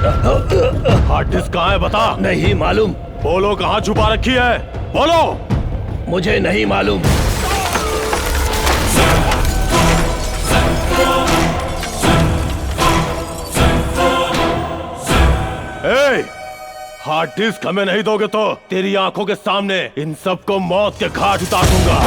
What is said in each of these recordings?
Hard disk कहाँ है बता। नहीं मालूम। बोलो कहाँ छुपा रखी है, बोलो। मुझे नहीं मालूम। हार्ड डिस्क हमें नहीं दोगे तो तेरी आंखों के सामने इन सबको मौत के घाट उतार दूंगा।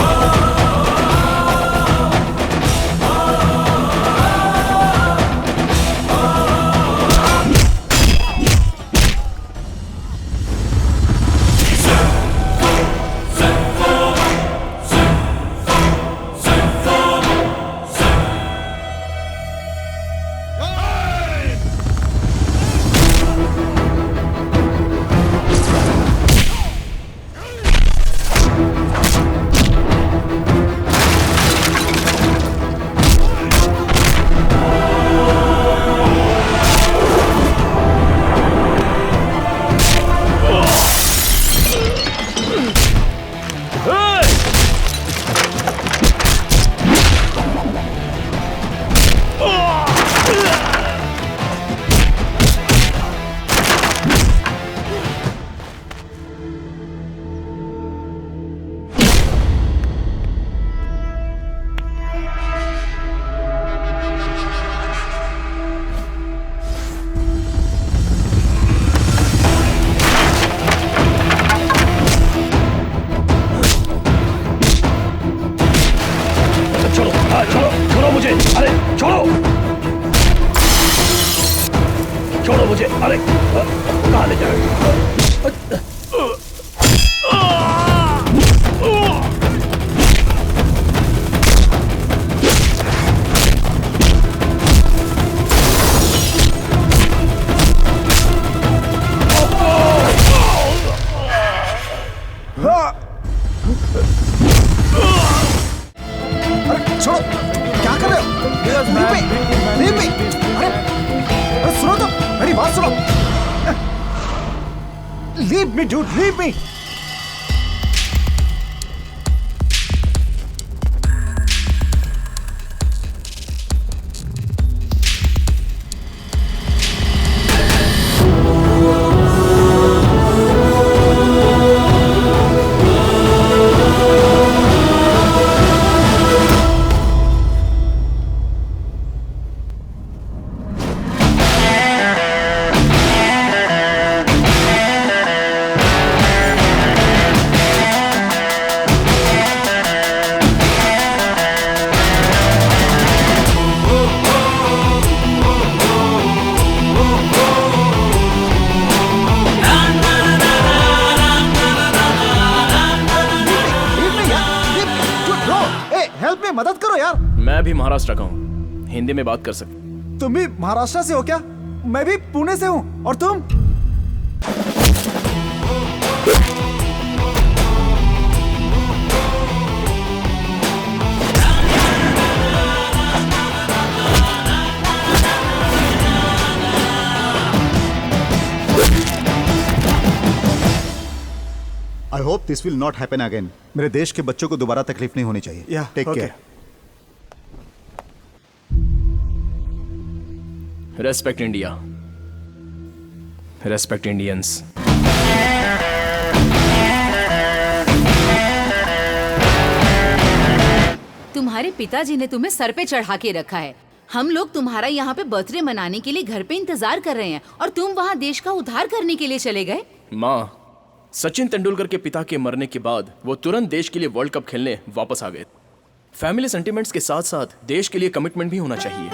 छोड़ो मुझे। अरे कहाँ ले जा रहे हो? अरे छोड़ो, क्या कर रहे हो? Leave me. अरे सुनो तो, मेरी बात सुनो। Leave me dude, leave me. मदद करो यार। मैं भी महाराष्ट्र का हूँ, हिंदी में बात कर सकते। तुम भी महाराष्ट्र से हो क्या? मैं भी पुणे से हूँ। और तुम? I hope this will not happen again. मेरे देश के बच्चों को दोबारा तकलीफ नहीं होनी चाहिए। Take care. Respect India. Respect Indians. तुम्हारे पिताजी ने तुम्हें सर पे चढ़ा के रखा है। हम लोग तुम्हारा यहाँ पे बर्थडे मनाने के लिए घर पे इंतजार कर रहे हैं और तुम वहाँ देश का उद्धार करने के लिए चले गए। माँ, सचिन तेंदुलकर के पिता के मरने के बाद वो तुरंत देश के लिए वर्ल्ड कप खेलने वापस आ गए। फैमिली सेंटिमेंट्स के साथ साथ देश के लिए कमिटमेंट भी होना चाहिए।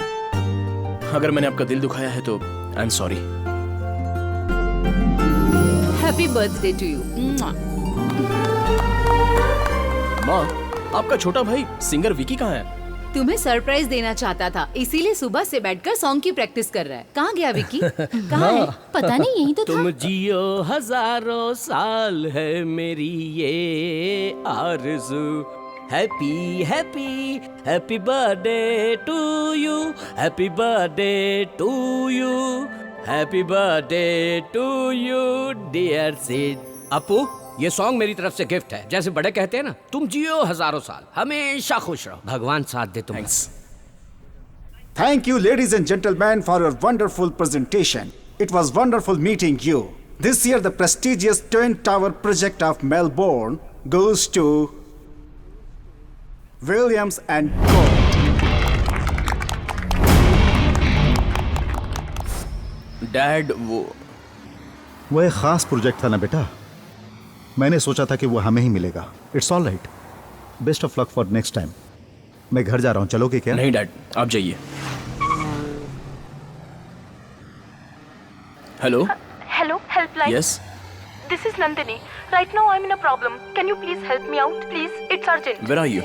अगर मैंने आपका दिल दुखाया है तो I am sorry. Happy birthday to you. माँ, आपका छोटा भाई सिंगर विकी कहाँ है? तुम्हें सरप्राइज देना चाहता था, इसीलिए सुबह से बैठकर सॉन्ग की प्रैक्टिस कर रहा है। कहाँ गया विकी? कहाँ है? पता नहीं, यही तो था। तुम जियो हजारों साल है मेरी ये आरज़ू। Happy happy happy birthday to you, happy birthday to you, happy birthday to you dear Sid. Apu, ये सॉन्ग मेरी तरफ से गिफ्ट है। जैसे बड़े कहते हैं ना, तुम जियो हजारों साल, हमेशा खुश रहो, भगवान साथ दे तुम्हें। Thank you ladies and gentlemen for your wonderful presentation. It was wonderful meeting you. This year, the prestigious Twin Tower project of Melbourne goes to Williams and Co. Dad वो एक खास प्रोजेक्ट था ना बेटा, मैंने सोचा था कि वो हमें ही मिलेगा. It's all right. Best of luck for next time. मैं घर जा रहा हूँ, चलोगे क्या? नहीं डैड, आप जाइए. Hello. Hello, helpline. Yes. This is Nandini. Right now I'm in a problem. Can you please help me out, please? It's urgent. Where are you?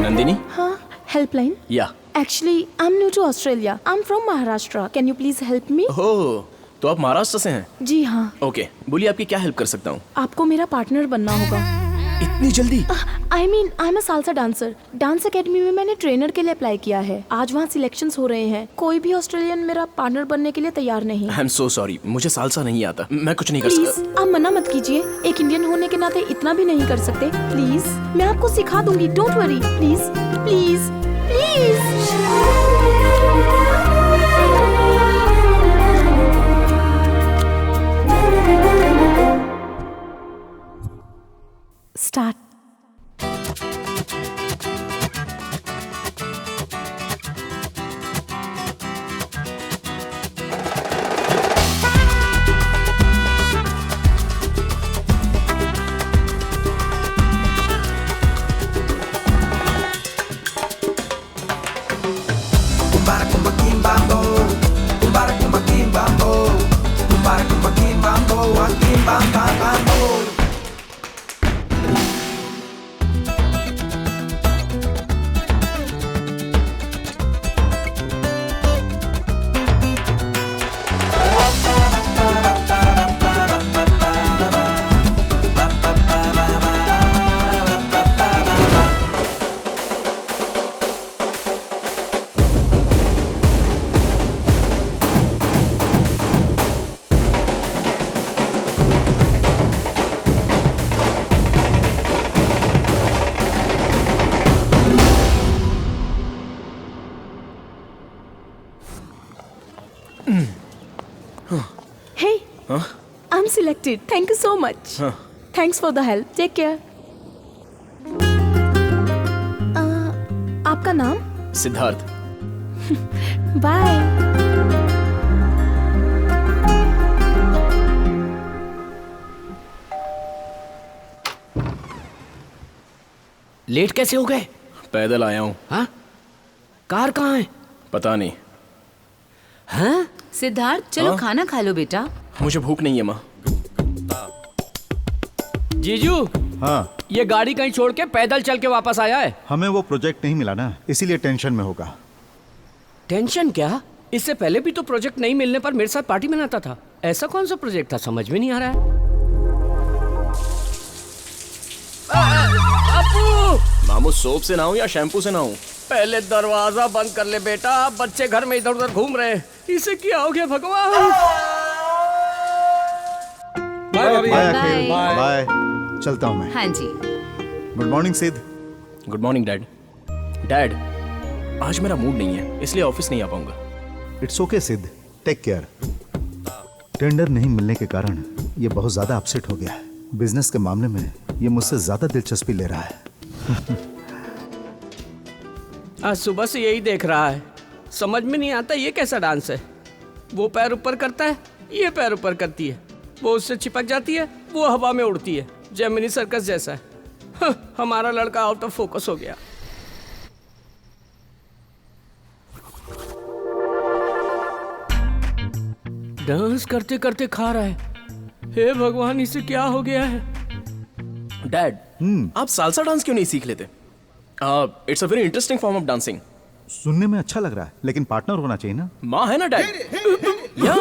Nandini? Helpline. या. Actually, I'm new to Australia. I'm from Maharashtra. Can you please help me? ओह, तो आप महाराष्ट्र से हैं? जी हाँ. Okay, बोलिए आपकी क्या help कर सकता हूँ? आपको मेरा पार्टनर बनना होगा. इतनी जल्दी? I mean, I'm a salsa dancer. Dance academy में मैंने ट्रेनर के लिए अप्लाई किया है. आज वहाँ सिलेक्शंस हो रहे हैं. कोई भी ऑस्ट्रेलियन मेरा पार्टनर बनने के लिए तैयार नहीं. आई एम सो सॉरी, मुझे सालसा नहीं आता, मैं कुछ नहीं कर प्लीज सकता. आप मना मत कीजिए. एक इंडियन होने के नाते इतना भी नहीं कर सकते. प्लीज, मैं आपको सिखा दूंगी. Don't worry. Please please please. Start. Hey, I'm selected. Thank you so much. Thanks for the help. Take care. आपका नाम? सिद्धार्थ. Bye. लेट कैसे हो गए? पैदल आया हूँ. हाँ? कार कहाँ है? पता नहीं. हाँ? सिद्धार्थ, चलो हाँ? खाना खा लो बेटा. मुझे भूख नहीं है माँ. जीजू, हाँ, ये गाड़ी कहीं छोड़ के पैदल चल के वापस आया है. हमें वो प्रोजेक्ट नहीं मिला ना, इसीलिए टेंशन में होगा. टेंशन क्या? इससे पहले भी तो प्रोजेक्ट नहीं मिलने पर मेरे साथ पार्टी मनाता था. ऐसा कौन सा प्रोजेक्ट था, समझ में नहीं आ रहा है. अपू! मामू, सोप से नहाऊं या शैम्पू से नहाऊं? पहले दरवाजा बंद कर ले बेटा, बच्चे घर में इधर उधर घूम रहे हैं. इसे क्या हो गया भगवान? Bye Bye. अखिल, बाय. चलता हूँ मैं. हाँ जी. Good morning Siddh. Good morning dad. Dad, आज मेरा मूड नहीं है, इसलिए ऑफिस नहीं आ पाऊंगा. इट्स ओके सिद्ध, टेक केयर. टेंडर नहीं मिलने के कारण ये बहुत ज्यादा अपसेट हो गया है. बिजनेस के मामले में ये मुझसे ज्यादा दिलचस्पी ले रहा है. आज सुबह से यही देख रहा है. समझ में नहीं आता ये कैसा डांस है. वो पैर ऊपर करता है, ये पैर ऊपर करती है. वो उससे चिपक जाती है, वो हवा में उड़ती है. जेमिनी सर्कस जैसा है. हमारा लड़का आउट ऑफ फोकस हो गया. डांस करते करते खा रहा है. हे भगवान, इसे क्या हो गया है? डैड, आप सालसा डांस क्यों नहीं सीख लेते? It's a very interesting form of dancing. सुनने में अच्छा लग रहा है, लेकिन पार्टनर होना चाहिए ना। माँ है ना डैड? या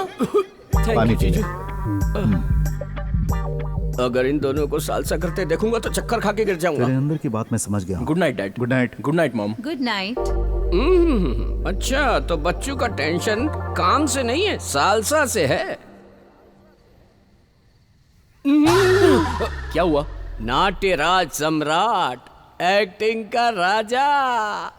पानी पीजिए। अगर इन दोनों को सालसा करते देखूंगा तो चक्कर खा के गिर जाऊंगा। तेरे अंदर की बात मैं समझ गया हूँ। Good night dad. Good night. Good night mom. Good night. अच्छा, तो बच्चों का टेंशन काम से नहीं है, सालसा से है। क्या हुआ? नाट्यराज सम्राट, एक्टिंग का राजा।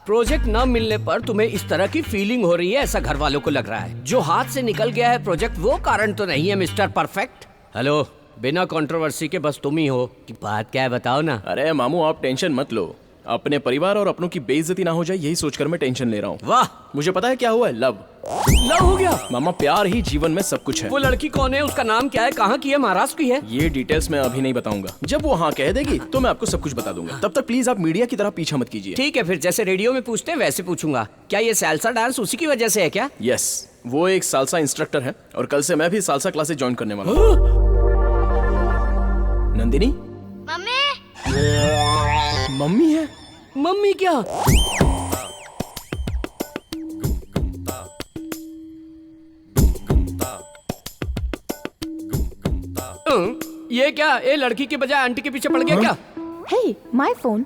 प्रोजेक्ट न मिलने पर तुम्हें इस तरह की फीलिंग हो रही है, ऐसा घर वालों को लग रहा है। जो हाथ से निकल गया है प्रोजेक्ट, वो कारण तो नहीं है मिस्टर परफेक्ट। हेलो, बिना कंट्रोवर्सी के बस तुम ही हो कि बात क्या है, बताओ ना। अरे मामू आप टेंशन मत लो, अपने परिवार और अपनों की बेइज्जती ना हो जाए यही सोचकर मैं टेंशन ले रहा हूँ। वाह, मुझे पता है क्या हुआ है, लव। लव हो गया? मामा प्यार ही जीवन में सब कुछ है। वो लड़की कौन है, उसका नाम क्या है, कहाँ की है, महाराष्ट्र की है? ये डिटेल्स मैं अभी नहीं बताऊंगा, जब वो हाँ कह देगी तो मैं आपको सब कुछ बता दूंगा। तब तक प्लीज आप मीडिया की तरह पीछा मत कीजिए। ठीक है, फिर जैसे रेडियो में पूछते हैं वैसे पूछूंगा। क्या ये सालसा डांस उसी की वजह से है क्या? यस, वो एक सालसा इंस्ट्रक्टर है और कल से मैं भी सालसा क्लासेस ज्वाइन करने वाला हूँ। नंदिनी मम्मी है। मम्मी क्या? ये क्या, ये लड़की के बजाय आंटी के पीछे पड़ गया क्या? Hey, my phone.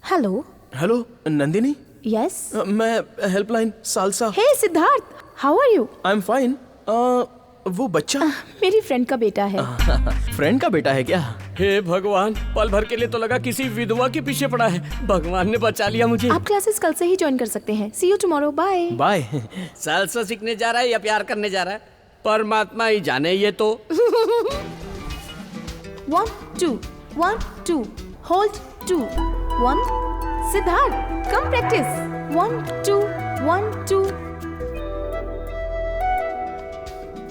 Hello. Hello Nandini. Yes. मैं helpline salsa. Hey, Siddharth. How are you? I am fine. वो बच्चा मेरी फ्रेंड का बेटा है। फ्रेंड का बेटा है क्या? हे भगवान, पल भर के लिए तो लगा किसी विधवा के पीछे पड़ा है। भगवान ने बचा लिया मुझे। आप क्लासेस कल से ही ज्वाइन कर सकते हैं। See you tomorrow. Bye. Bye. Salsa सीखने जा रहा है या प्यार करने जा रहा है, परमात्मा ही जाने। ये तो 1, 2, 1, 2. Hold 2, 1. Siddharth, come practice. 1, 2, 1, 2.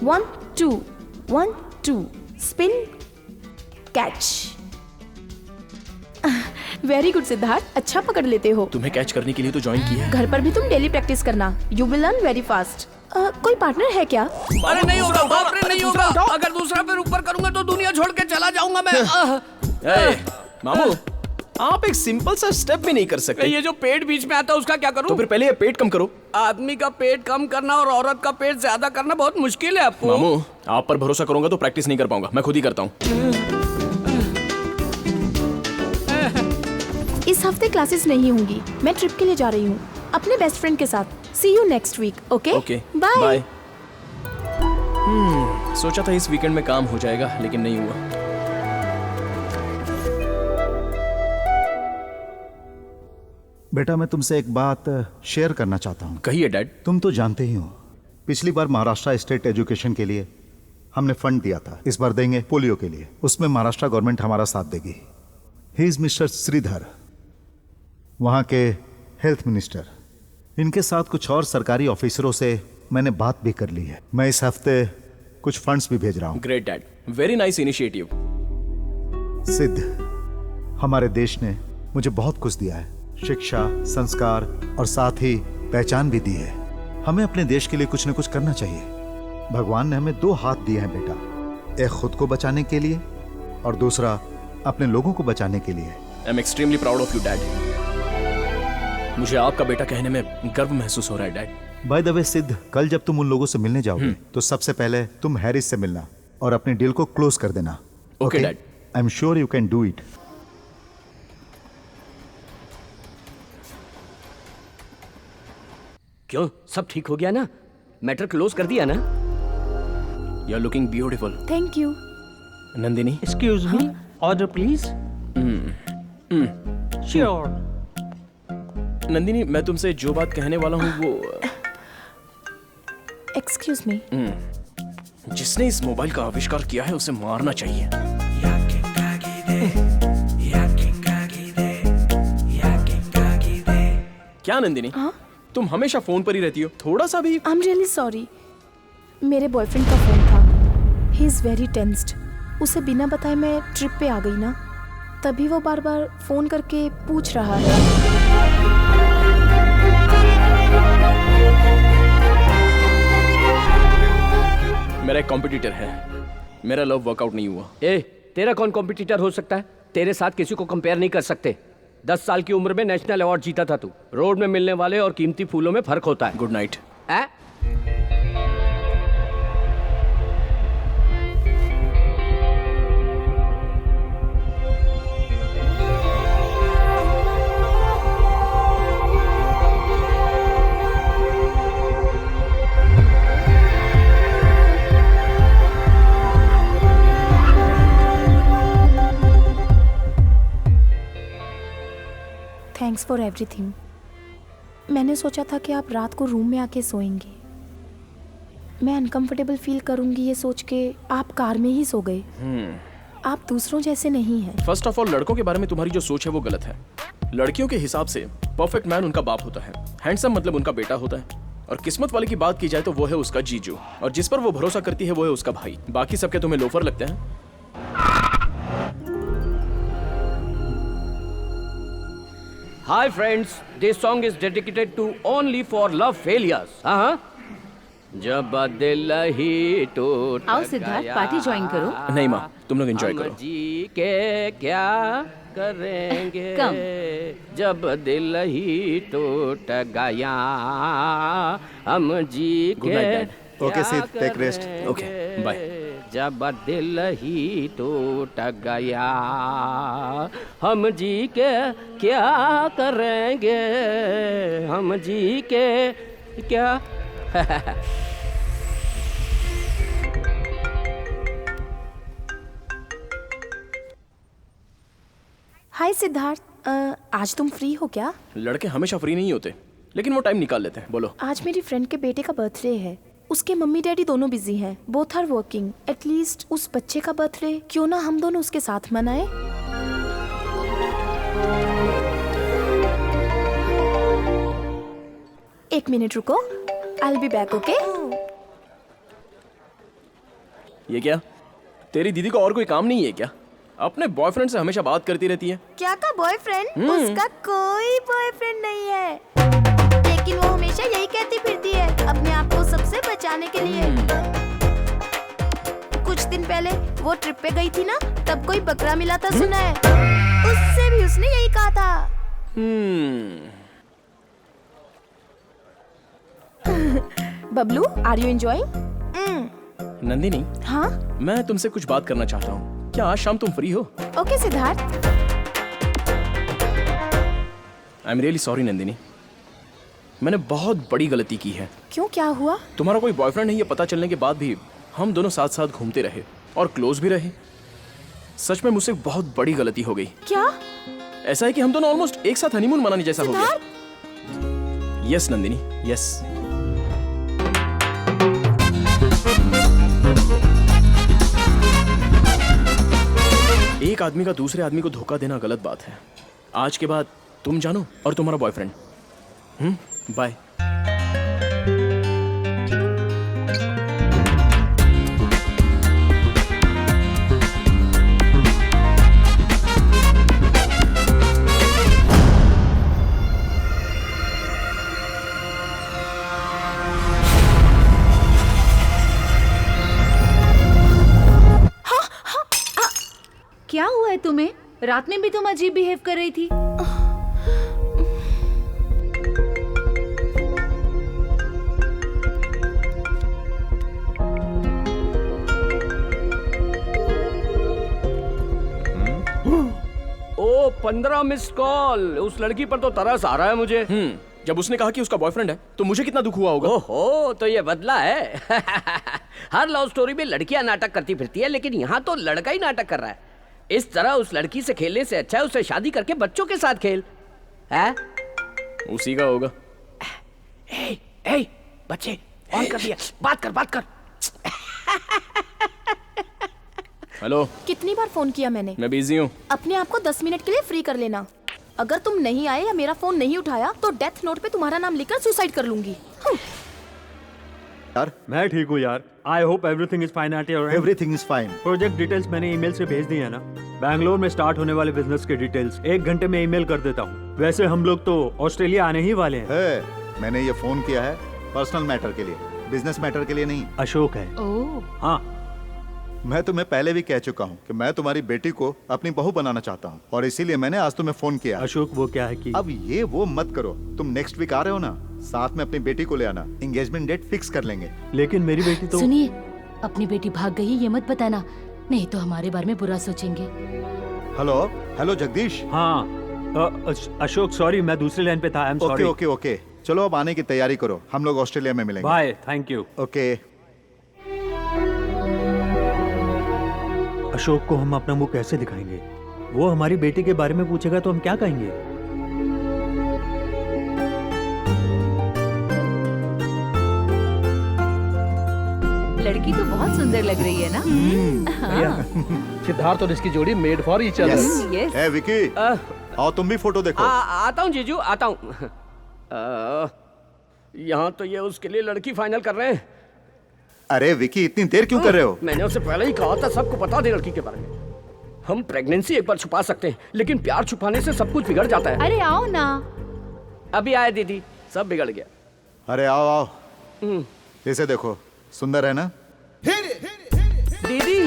1, 2, 1, 2. Spin, catch. Very good Siddharth, अच्छा पकड़ लेते हो। तुम्हें कैच करने के लिए तो ज्वाइन किया है। घर पर भी तुम डेली प्रैक्टिस करना। You will learn very fast. कोई पार्टनर है क्या? अरे नहीं होगा बाप रे, नहीं होगा। अगर दूसरा पैर ऊपर करूंगा तो दुनिया छोड़ के चला जाऊंगा मैं। मामू आप एक सिंपल सा स्टेप भी नहीं कर सकते। ये जो पेट बीच में आता है उसका क्या करूं? तो फिर पहले ये पेट कम करो। आदमी का पेट कम करना और औरत का पेट ज्यादा करना बहुत मुश्किल है आपको। मामू आप पर भरोसा करूंगा तो प्रैक्टिस नहीं कर पाऊंगा, मैं खुद ही करता हूँ। इस हफ्ते क्लासेस नहीं होंगी, मैं ट्रिप के लिए जा रही हूँ अपने बेस्ट फ्रेंड के साथ। See you next week. Okay bye. सोचा था इस वीकेंड में काम हो जाएगा लेकिन नहीं हुआ। बेटा मैं तुमसे एक बात शेयर करना चाहता हूँ। कहिए डैड। तुम तो जानते ही हो, पिछली बार महाराष्ट्र स्टेट एजुकेशन के लिए हमने फंड दिया था, इस बार देंगे पोलियो के लिए। उसमें महाराष्ट्र गवर्नमेंट हमारा साथ देगी। ही इज मिस्टर श्रीधर, वहाँ के हेल्थ मिनिस्टर। इनके साथ कुछ और सरकारी ऑफिसरों से मैंने बात भी कर ली है। मैं इस हफ्ते कुछ फंड्स भी भेज रहा हूँ। Great dad, very nice initiative. सिद्ध, हमारे देश ने मुझे बहुत कुछ दिया है, शिक्षा, संस्कार और साथ ही पहचान भी दी है। हमें अपने देश के लिए कुछ न कुछ करना चाहिए। भगवान ने हमें 2 हाथ दिए हैं बेटा, एक खुद को बचाने के लिए और दूसरा अपने लोगों को बचाने के लिए। I am extremely proud of you dad. मुझे आपका बेटा कहने में गर्व महसूस हो रहा है डैड। बाय द वे सिद्ध, कल जब तुम उन लोगों से मिलने जाओगे तो सबसे पहले तुम हैरिस से मिलना और अपनी डील को क्लोज कर देना। Okay dad. I am sure you can do it. क्यों, सब ठीक हो गया ना? मैटर क्लोज कर दिया ना? You are looking beautiful. Thank you. Nandini Excuse me, order please. Sure. Nandini मैं तुमसे जो बात कहने वाला हूँ वो एक्सक्यूज मी। जिसने इस मोबाइल का आविष्कार किया है उसे मारना चाहिए। क्या नंदिनी? तुम हमेशा फोन पर ही रहती हो, थोड़ा सा भी? आई एम रियली सॉरी, मेरे बॉयफ्रेंड का फोन था। He is very tensed. उसे बिना बताए मैं ट्रिप पे आ गई ना, तभी वो बार बार फोन करके पूछ रहा है। मेरा एक कॉम्पिटिटर है, मेरा लव वर्कआउट नहीं हुआ। ए, तेरा कौन कॉम्पिटिटर हो सकता है? तेरे साथ किसी को कंपेयर नहीं कर सकते। 10 साल की उम्र में नेशनल अवार्ड जीता था तू। रोड में मिलने वाले और कीमती फूलों में फर्क होता है। Good night. Thanks for everything. मैंने सोचा था कि आप रात को रूम में आके सोएंगे। मैं अनकंफर्टेबल फील करूंगी ये सोच के आप कार में ही सो गए। आप दूसरों जैसे नहीं हैं। फर्स्ट ऑफ ऑल, लड़कों के बारे में तुम्हारी जो सोच है वो गलत है। लड़कियों के हिसाब से परफेक्ट मैन उनका बाप होता है, हैंडसम मतलब उनका बेटा होता है, और किस्मत वाले की बात की जाए तो वो है उसका जीजू, और जिस पर वो भरोसा करती है वो है उसका भाई। बाकी सबके तुम्हें लोफर लगते हैं। Hi friends, this song is dedicated to only for love failures. जब दिल ही टूट आओ सिद्धार्थ, पार्टी ज्वाइन करो। नहीं माँ, तुम लोग एंजॉय करो। जी के क्या करेंगे कम। जब दिल ही टूट गया, हम जी Good के night, Dad. Okay, Sid, take rest. Okay, bye. जब दिल ही टूट गया, हम जी के क्या करेंगे, हम जी के क्या। हाय सिद्धार्थ, आज तुम फ्री हो क्या? लड़के हमेशा फ्री नहीं होते, लेकिन वो टाइम निकाल लेते हैं। बोलो। आज मेरी फ्रेंड के बेटे का बर्थडे है। उसके मम्मी डैडी दोनों बिजी हैं, बोथ आर वर्किंग। एटलीस्ट उस बच्चे का बर्थडे क्यों ना हम दोनों उसके साथ मनाएं? एक मिनट रुको, I will be back. Okay? ये क्या, तेरी दीदी को और कोई काम नहीं है क्या? अपने बॉयफ्रेंड से हमेशा बात करती रहती है। क्या का बॉयफ्रेंड? उसका कोई बॉयफ्रेंड नहीं है, लेकिन वो हमेशा यही कहती फिरती है अपने आप को सबसे बचाने के लिए। कुछ दिन पहले वो ट्रिप पे गई थी ना, तब कोई बकरा मिला था सुना है। उससे भी उसने यही कहा था। Bablu, are you enjoying? Nandini, हाँ? मैं तुमसे कुछ बात करना चाहता हूँ। क्या आज शाम तुम फ्री हो? Okay Siddharth. I am really sorry Nandini, मैंने बहुत बड़ी गलती की है। क्यों, क्या हुआ? तुम्हारा कोई बॉयफ्रेंड है ये पता चलने के बाद भी हम दोनों साथ साथ घूमते रहे और क्लोज भी रहे। सच में मुझसे बहुत बड़ी गलती हो गई। क्या? ऐसा है कि हम दोनों ऑलमोस्ट एक साथ हनीमून मनाने जैसा हो गया। Yes Nandini, yes. एक आदमी का दूसरे आदमी को धोखा देना गलत बात है। आज के बाद तुम जानो और तुम्हारा बॉयफ्रेंड। बाय। क्या हुआ है तुम्हें? रात में भी तुम अजीब बिहेव कर रही थी। ओ 15 मिस कॉल। उस लड़की पर तो तरस आ रहा है मुझे। जब उसने कहा कि उसका बॉयफ्रेंड है तो मुझे कितना दुख हुआ होगा। ओहो, तो ये बदला है। हर लव स्टोरी में लड़कियां नाटक करती फिरती है, लेकिन यहाँ तो लड़का ही नाटक कर रहा है। इस तरह उस लड़की से खेलने से अच्छा है उसे शादी करके बच्चों के साथ खेल। है? उसी का होगा। ए, बच्चे ऑन कर दिया। बात कर। हेलो। कितनी बार फोन किया मैंने? मैं बिजी हूँ। अपने आप को 10 मिनट के लिए फ्री कर लेना। अगर तुम नहीं आए या मेरा फोन नहीं उठाया तो डेथ नोट पे तुम्हारा नाम लिखकर सुसाइड कर लूंगी। यार, मैं ठीक हूँ यार। I hope everything is fine at your and. Everything is fine. Project details मैंने ईमेल से भेज दी है ना। बैंगलोर में स्टार्ट होने वाले बिजनेस के डिटेल्स 1 घंटे में ईमेल कर देता हूँ। वैसे हम लोग तो ऑस्ट्रेलिया आने ही वाले हैं। मैंने ये फोन किया है पर्सनल मैटर के लिए, बिजनेस मैटर के लिए नहीं। अशोक है। ओह। हाँ, मैं तुम्हें पहले भी कह चुका हूँ कि मैं तुम्हारी बेटी को अपनी बहू बनाना चाहता हूँ और इसीलिए मैंने आज तुम्हें फोन किया। अशोक वो क्या है कि अब ये वो मत करो, तुम नेक्स्ट वीक आ रहे हो ना, साथ में अपनी बेटी को ले आना, एंगेजमेंट डेट फिक्स कर लेंगे। लेकिन मेरी बेटी तो सुनिए, अपनी बेटी भाग गई ये मत बताना, नहीं तो हमारे बारे में बुरा सोचेंगे। Hello hello Jagdish. हाँ अशोक सॉरी, मैं दूसरी लाइन पे था। आई एम सॉरी। ओके ओके, चलो अब आने की तैयारी करो, हम लोग ऑस्ट्रेलिया में मिलेंगे। Bye, thank you. Okay. Ashok को हम अपना मुंह कैसे दिखाएंगे? वो हमारी बेटी के बारे में पूछेगा तो हम क्या कहेंगे? लड़की तो बहुत सुंदर लग रही है ना? सिद्धार्थ और इसकी जोड़ी made for each other. Yes. ए विकी, आओ तुम भी फोटो देखो। आता हूँ जीजू, आता हूँ। यहाँ तो ये उसके लिए लड़की फाइनल कर रहे हैं। अरे विकी, इतनी देर क्यों कर रहे हो? मैंने उसे पहले ही कहा था सबको बता दे लड़की के बारे में। हम प्रेगनेंसी एक बार छुपा सकते हैं, लेकिन प्यार छुपाने से सब कुछ बिगड़ जाता है। अरे आओ ना। अभी आए दीदी, सब बिगड़ गया। अरे आओ आओ, इसे देखो, सुंदर है ना? दीदी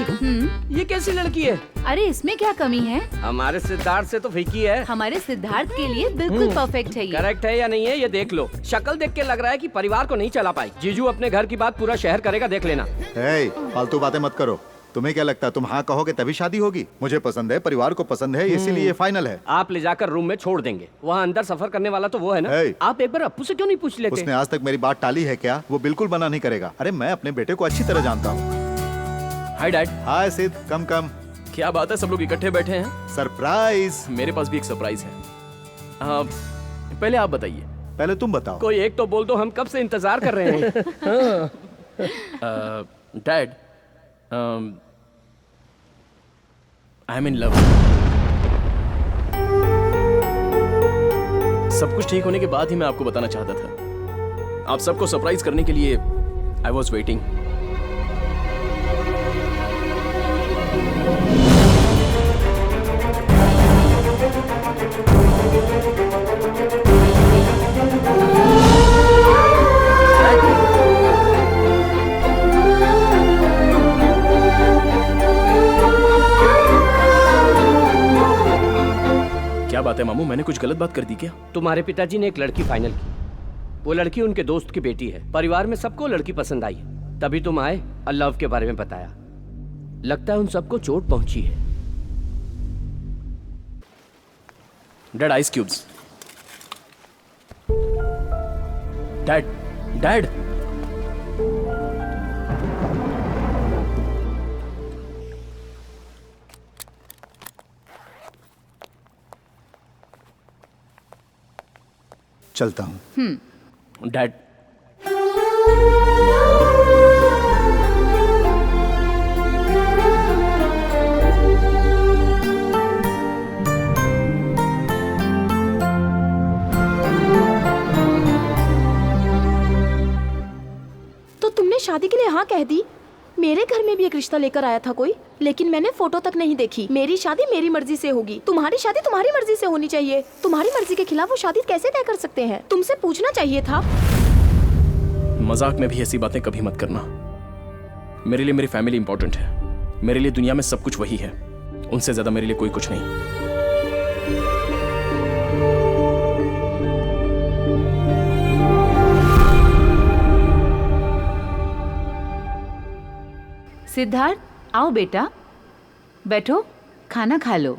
ये कैसी लड़की है? अरे इसमें क्या कमी है? हमारे सिद्धार्थ से तो फीकी है। हमारे सिद्धार्थ के लिए बिल्कुल परफेक्ट है ये। करेक्ट है या नहीं है ये देख लो। शक्ल देख के लग रहा है कि परिवार को नहीं चला पाई। जीजू अपने घर की बात पूरा शहर करेगा, देख लेना। ए, फालतू बातें मत करो। तुम्हें क्या लगता है तुम हाँ कहोगे तभी शादी होगी? मुझे पसंद है, परिवार को पसंद है, इसीलिए ये फाइनल है। आप ले जाकर रूम में छोड़ देंगे, वहाँ अंदर सफर करने वाला तो वो है ना। Hey. आप एक बार अप्पू से क्यों नहीं पूछ लेते? उसने आज तक मेरी बात टाली है क्या? वो बिल्कुल मना नहीं करेगा। अरे मैं अपने बेटे को अच्छी तरह जानता हूँ। Hi dad. हाय सिद्ध, कम कम। क्या बात है, सब लोग इकट्ठे बैठे हैं? सरप्राइज। मेरे पास भी एक सरप्राइज है। पहले आप बताइए। पहले तुम बताओ। कोई एक तो बोल दो, हम कब से इंतजार कर रहे हैं। Dad, I am in love. सब कुछ ठीक होने के बाद ही मैं आपको बताना चाहता था। आप सबको सरप्राइज करने के लिए आई वॉज वेटिंग। क्या बात है मामू, मैंने कुछ गलत बात कर दी क्या? तुम्हारे पिताजी ने एक लड़की फाइनल की। वो लड़की उनके दोस्त की बेटी है। परिवार में सबको लड़की पसंद आई है, तभी तुम आए और लव के बारे में बताया। लगता है उन सबको चोट पहुंची है। Dad, ice cubes. Dad, dad. चलता हूँ। डैड, तो तुमने शादी के लिए हाँ कह दी? मेरे घर में भी एक रिश्ता लेकर आया था कोई, लेकिन मैंने फोटो तक नहीं देखी। मेरी शादी मेरी मर्जी से होगी, तुम्हारी शादी तुम्हारी मर्जी से होनी चाहिए। तुम्हारी मर्जी के खिलाफ वो शादी कैसे तय कर सकते हैं? तुमसे पूछना चाहिए था। मजाक में भी ऐसी बातें कभी मत करना। मेरे लिए मेरी फैमिली इंपॉर्टेंट है। मेरे लिए दुनिया में सब कुछ वही है, उनसे ज्यादा मेरे लिए कोई कुछ नहीं। सिद्धार्थ, आओ बेटा, बैठो, खाना खा लो।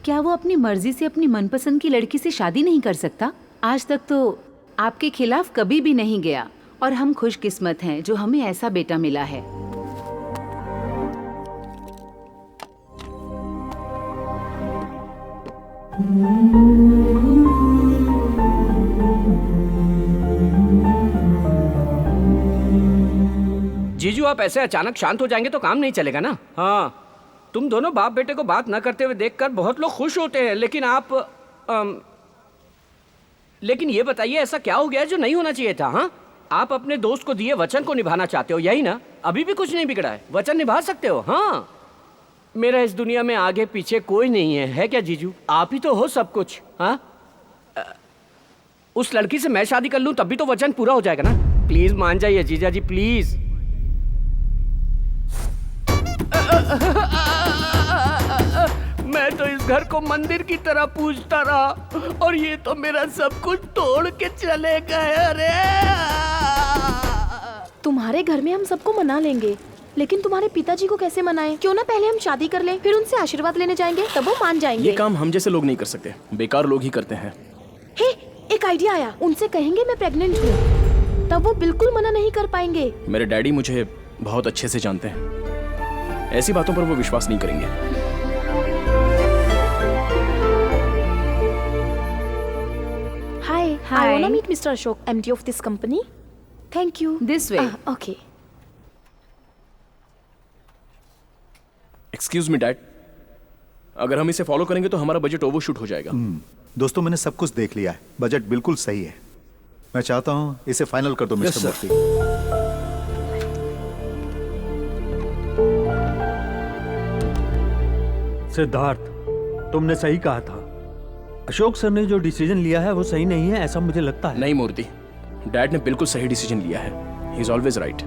क्या वो अपनी मर्जी से अपनी मनपसंद की लड़की से शादी नहीं कर सकता? आज तक तो आपके खिलाफ कभी भी नहीं गया और हम खुशकिस्मत हैं जो हमें ऐसा बेटा मिला है। जीजू आप ऐसे अचानक शांत हो जाएंगे तो काम नहीं चलेगा ना। हाँ, तुम दोनों बाप बेटे को बात ना करते हुए देखकर बहुत लोग खुश होते हैं, लेकिन लेकिन ये बताइए ऐसा क्या हो गया जो नहीं होना चाहिए था? हाँ, आप अपने दोस्त को दिए वचन को निभाना चाहते हो, यही ना? अभी भी कुछ नहीं बिगड़ा है, वचन निभा सकते हो। हाँ, मेरा इस दुनिया में आगे पीछे कोई नहीं है क्या जीजू? आप ही तो हो सब कुछ। हाँ, उस लड़की से मैं शादी कर लूं तब भी तो वचन पूरा हो जाएगा ना? प्लीज मान जाइए जीजा जी, प्लीज। मैं तो इस घर को मंदिर की तरह पूजता रहा और ये तो मेरा सब कुछ तोड़ के चले गए। अरे तुम्हारे घर में हम सबको मना लेंगे, लेकिन तुम्हारे पिताजी को कैसे मनाएं? क्यों ना पहले हम शादी कर लें, फिर उनसे आशीर्वाद लेने जाएंगे, तब वो मान जाएंगे। ये काम हम जैसे लोग नहीं कर सकते, बेकार लोग ही करते हैं। हे, एक आइडिया आया, उनसे कहेंगे मैं प्रेग्नेंट हूँ, तब वो बिल्कुल मना नहीं कर पाएंगे। मेरे डैडी मुझे बहुत अच्छे से जानते हैं, ऐसी बातों पर वो विश्वास नहीं करेंगे। Hi, I wanna meet Mr. Ashok, MD of this company. Thank you. This way. Okay. Excuse me dad, अगर हम इसे फॉलो करेंगे तो हमारा बजट ओवरशूट हो जाएगा। दोस्तों मैंने सब कुछ देख लिया है, बजट बिल्कुल सही है। मैं चाहता हूं इसे फाइनल कर दो मिस्टर मूर्ति। सिद्धार्थ, तुमने सही कहा था। अशोक सर ने जो डिसीजन लिया है वो सही नहीं है, ऐसा मुझे लगता है। नहीं मूर्ति, डैड ने बिल्कुल सही डिसीजन लिया है। He is always right.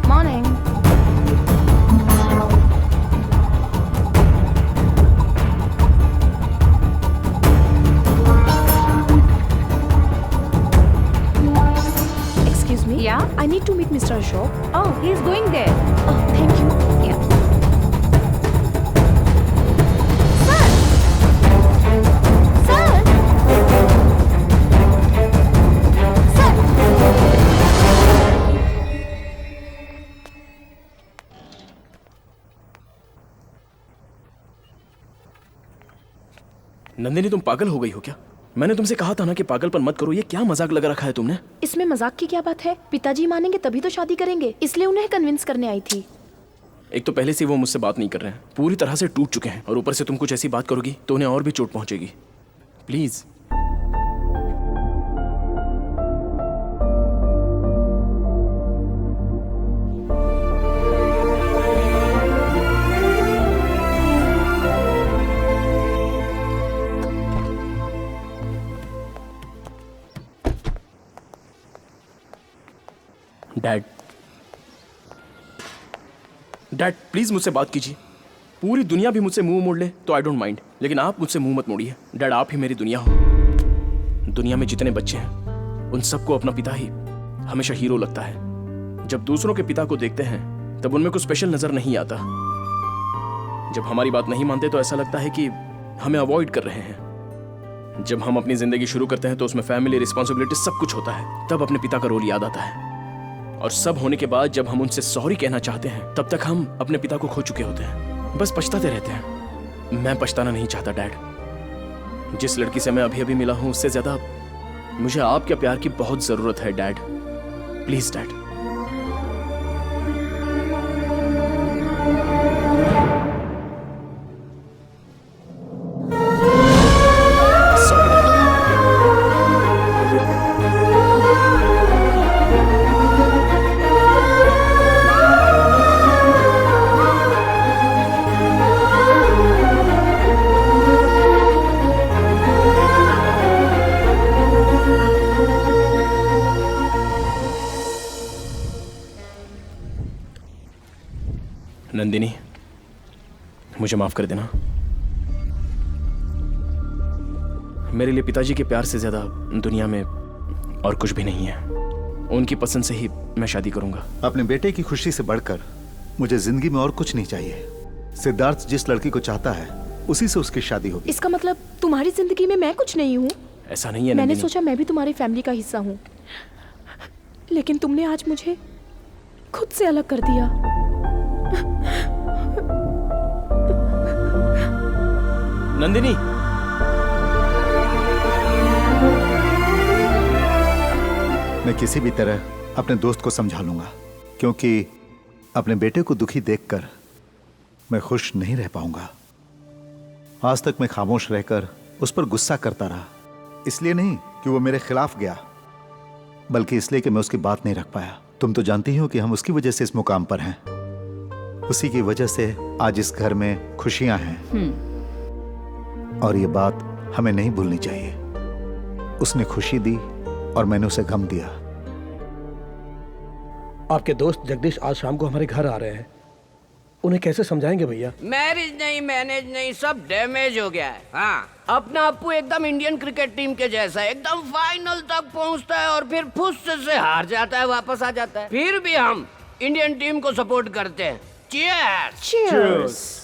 Morning. Excuse me. Yeah? I need to meet Mr. Ashok. Oh, he is going there. Oh, thank you. Yeah. Nandini, तुम पागल हो गई हो क्या? मैंने तुमसे कहा था ना कि पागलपन मत करो। ये क्या मजाक लगा रखा है तुमने? इसमें मजाक की क्या बात है? पिताजी मानेंगे तभी तो शादी करेंगे, इसलिए उन्हें कन्विंस करने आई थी। एक तो पहले से वो मुझसे बात नहीं कर रहे हैं, पूरी तरह से टूट चुके हैं, और ऊपर से तुम कुछ ऐसी बात करोगी तो उन्हें और भी चोट पहुंचेगी। प्लीज। डैड, डैड प्लीज मुझसे बात कीजिए। पूरी दुनिया भी मुझसे मुंह मोड़ ले तो आई डोंट माइंड, लेकिन आप मुझसे मुंह मत मोड़िए। डैड, आप ही मेरी दुनिया हो। दुनिया में जितने बच्चे हैं उन सबको अपना पिता ही हमेशा हीरो लगता है। जब दूसरों के पिता को देखते हैं तब उनमें कुछ स्पेशल नजर नहीं आता। जब हमारी बात नहीं मानते तो ऐसा लगता है कि हमें अवॉइड कर रहे हैं। जब हम अपनी जिंदगी शुरू करते हैं तो उसमें फैमिली, रिस्पॉन्सिबिलिटी सब कुछ होता है, तब अपने पिता का रोल याद आता है। और सब होने के बाद जब हम उनसे सॉरी कहना चाहते हैं तब तक हम अपने पिता को खो चुके होते हैं, बस पछताते रहते हैं। मैं पछताना नहीं चाहता डैड। जिस लड़की से मैं अभी अभी मिला हूं उससे ज्यादा मुझे आपके प्यार की बहुत जरूरत है डैड। Please dad. नंदिनी, मुझे माफ कर देना। मेरे लिए पिताजी के प्यार से ज्यादा दुनिया में और कुछ भी नहीं है। उनकी पसंद से ही मैं शादी करूंगा। अपने बेटे की खुशी से बढ़कर मुझे जिंदगी में और कुछ नहीं चाहिए। सिद्धार्थ जिस लड़की को चाहता है उसी से उसकी शादी होगी। इसका मतलब तुम्हारी जिंदगी में मैं कुछ नहीं हूँ? ऐसा नहीं है। मैंने सोचा मैं भी तुम्हारी फैमिली का हिस्सा हूँ, लेकिन तुमने आज मुझे खुद से अलग कर दिया। नंदिनी, मैं किसी भी तरह अपने दोस्त को समझा लूंगा, क्योंकि अपने बेटे को दुखी देखकर मैं खुश नहीं रह पाऊंगा। आज तक मैं खामोश रहकर उस पर गुस्सा करता रहा, इसलिए नहीं कि वो मेरे खिलाफ गया, बल्कि इसलिए कि मैं उसकी बात नहीं रख पाया। तुम तो जानती हो कि हम उसकी वजह से इस मुकाम पर हैं। उसी की वजह से आज इस घर में खुशियां हैं, और ये बात हमें नहीं भूलनी चाहिए। उसने खुशी दी और मैंने उसे गम दिया। आपके दोस्त जगदीश आज शाम को हमारे घर आ रहे हैं, उन्हें कैसे समझाएंगे भैया? मैरिज नहीं, मैनेज नहीं, सब डैमेज हो गया है। हाँ, अपना अप्पू एकदम इंडियन क्रिकेट टीम के जैसा है, एकदम फाइनल तक पहुंचता है और फिर फुस से हार जाता है, वापस आ जाता है। फिर भी हम इंडियन टीम को सपोर्ट करते हैं। चीयर्स।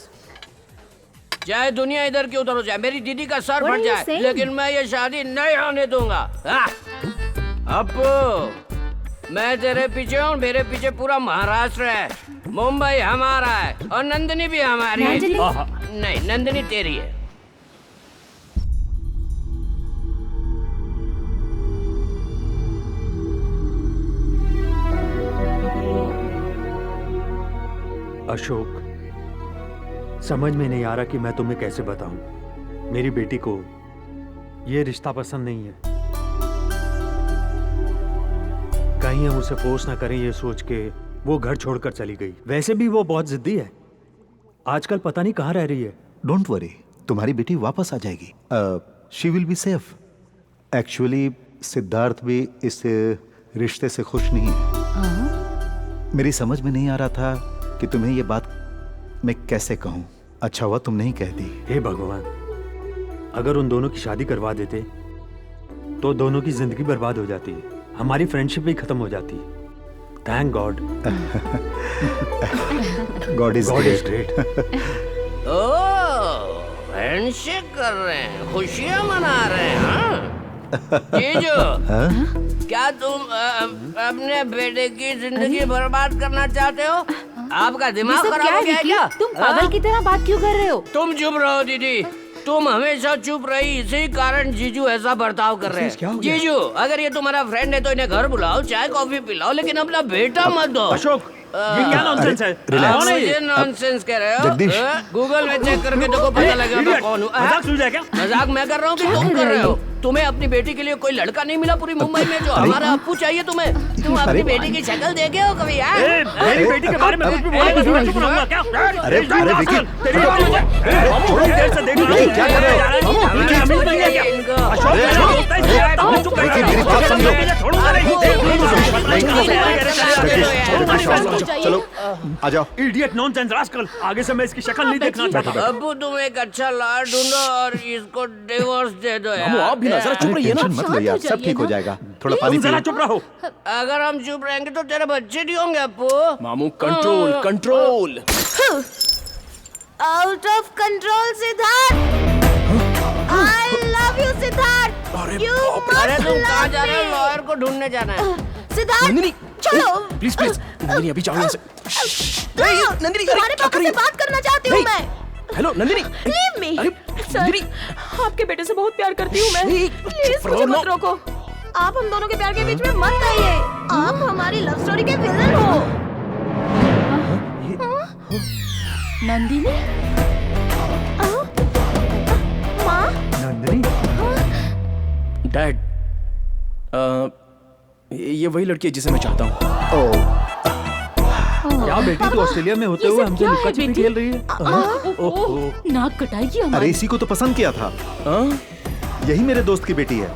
चाहे दुनिया इधर की उधर हो जाए, मेरी दीदी का सर फट जाए, लेकिन मैं ये शादी नहीं होने दूंगा। अप्पू, मैं तेरे पीछे हूँ, मेरे पीछे पूरा महाराष्ट्र है, मुंबई हमारा है और नंदिनी भी हमारी है। नहीं, नंदिनी तेरी है। अशोक, समझ में नहीं आ रहा कि मैं तुम्हें कैसे बताऊं। मेरी बेटी को ये रिश्ता पसंद नहीं है। कहीं हम उसे फोर्स ना करें ये सोच के वो घर छोड़कर चली गई। वैसे भी वो बहुत जिद्दी है, आजकल पता नहीं कहाँ रह रही है। डोंट वरी, तुम्हारी बेटी वापस आ जाएगी। She will be safe. Actually Siddharth भी इस रिश्ते से खुश नहीं है। मेरी समझ में नहीं आ रहा था कि तुम्हें ये बात मैं कैसे कहूँ। अच्छा हुआ तुम नहीं कहती। हे भगवान, अगर उन दोनों की शादी करवा देते तो दोनों की जिंदगी बर्बाद हो जाती, हमारी फ्रेंडशिप भी खत्म हो जाती। Thank God. God is great. Oh, handshake कर रहे हैं, खुशियां मना रहे हैं। हाँ? जीजू, क्या तुम अपने बेटे की जिंदगी बर्बाद करना चाहते हो? आपका दिमाग खराब हो गया है क्या? तुम पागल की तरह बात क्यों कर रहे हो? तुम चुप रहो दीदी, तुम हमेशा चुप रही, इसी कारण जीजू ऐसा बर्ताव कर रहे हैं। जीजू, अगर ये तुम्हारा फ्रेंड है तो इन्हें घर बुलाओ, चाय कॉफी पिलाओ, लेकिन अपना बेटा मत दो। अशोक, ये क्या नॉनसेंस है? मुझे नॉनसेंस कह रहे हो? गूगल में चेक करके देखो, पता लगेगा मैं कौन हूँ। मजाक सुन रहा है क्या? मजाक मैं कर रहा हूँ कि तुम कर रहे हो? तुम्हें अपनी बेटी के लिए कोई लड़का नहीं मिला पूरी मुंबई में जो हमारा अप्पू चाहिए तुम्हें? तुम अपनी बेटी की शक्ल देखे हो कभी? मेरी बेटी के बारे में कुछ भी बोले तो मैं चुप रहूंगा क्या? अरे विकी, तेरी बात थोड़ी देर से देख रहा हूं। क्या कर रहे हो? चलो आ जाओ। इडियट, नॉनसेंस, रास्कल, आगे से मैं इसकी शक्ल नहीं देखना चाहता। अप्पू, तुम एक अच्छा लाड़ ढूंढो और इसको डिवोर्स दे दो यार। आप भी ना जरा चुप रहिए ना। मत लो यार, सब ठीक हो जाएगा। थोड़ा पानी जरा पियो। चुप रहो। अगर हम चुप रहेंगे तो तेरे बच्चे नहीं होंगे अप्पू। मामू, control control. Out of control Siddharth. I love you Siddharth. You अरे तुम कहाँ जा रहे हो? लॉयर को ढूंढने जाना है। सिद्धार्थ, नंदिनी, चलो। प्लीज प्लीज, नंदिनी अभी जाओ यहाँ से। नंदिनी, तुम्हारे पापा से बात करना चाहती हूँ मैं। हेलो नंदिनी। Leave me. अरे नंदिनी, आपके बेटे से बहुत प्यार करती हूँ मैं। प्लीज मुझे मत रोको। आप हम दोनों के प्यार के बीच में मत आइए। आप हमारी लव स्टोरी के विलन हो। नंदिनी, माँ, नंदिनी, डैड, ये वही लड़की है जिसे मैं चाहता हूँ। क्या बेटी तो ऑस्ट्रेलिया में होते हुए हमसे लुका छिपी खेल रही है? नाक कटाएगी अरे हमारी। इसी को तो पसंद किया था। यही मेरे दोस्त की बेटी है।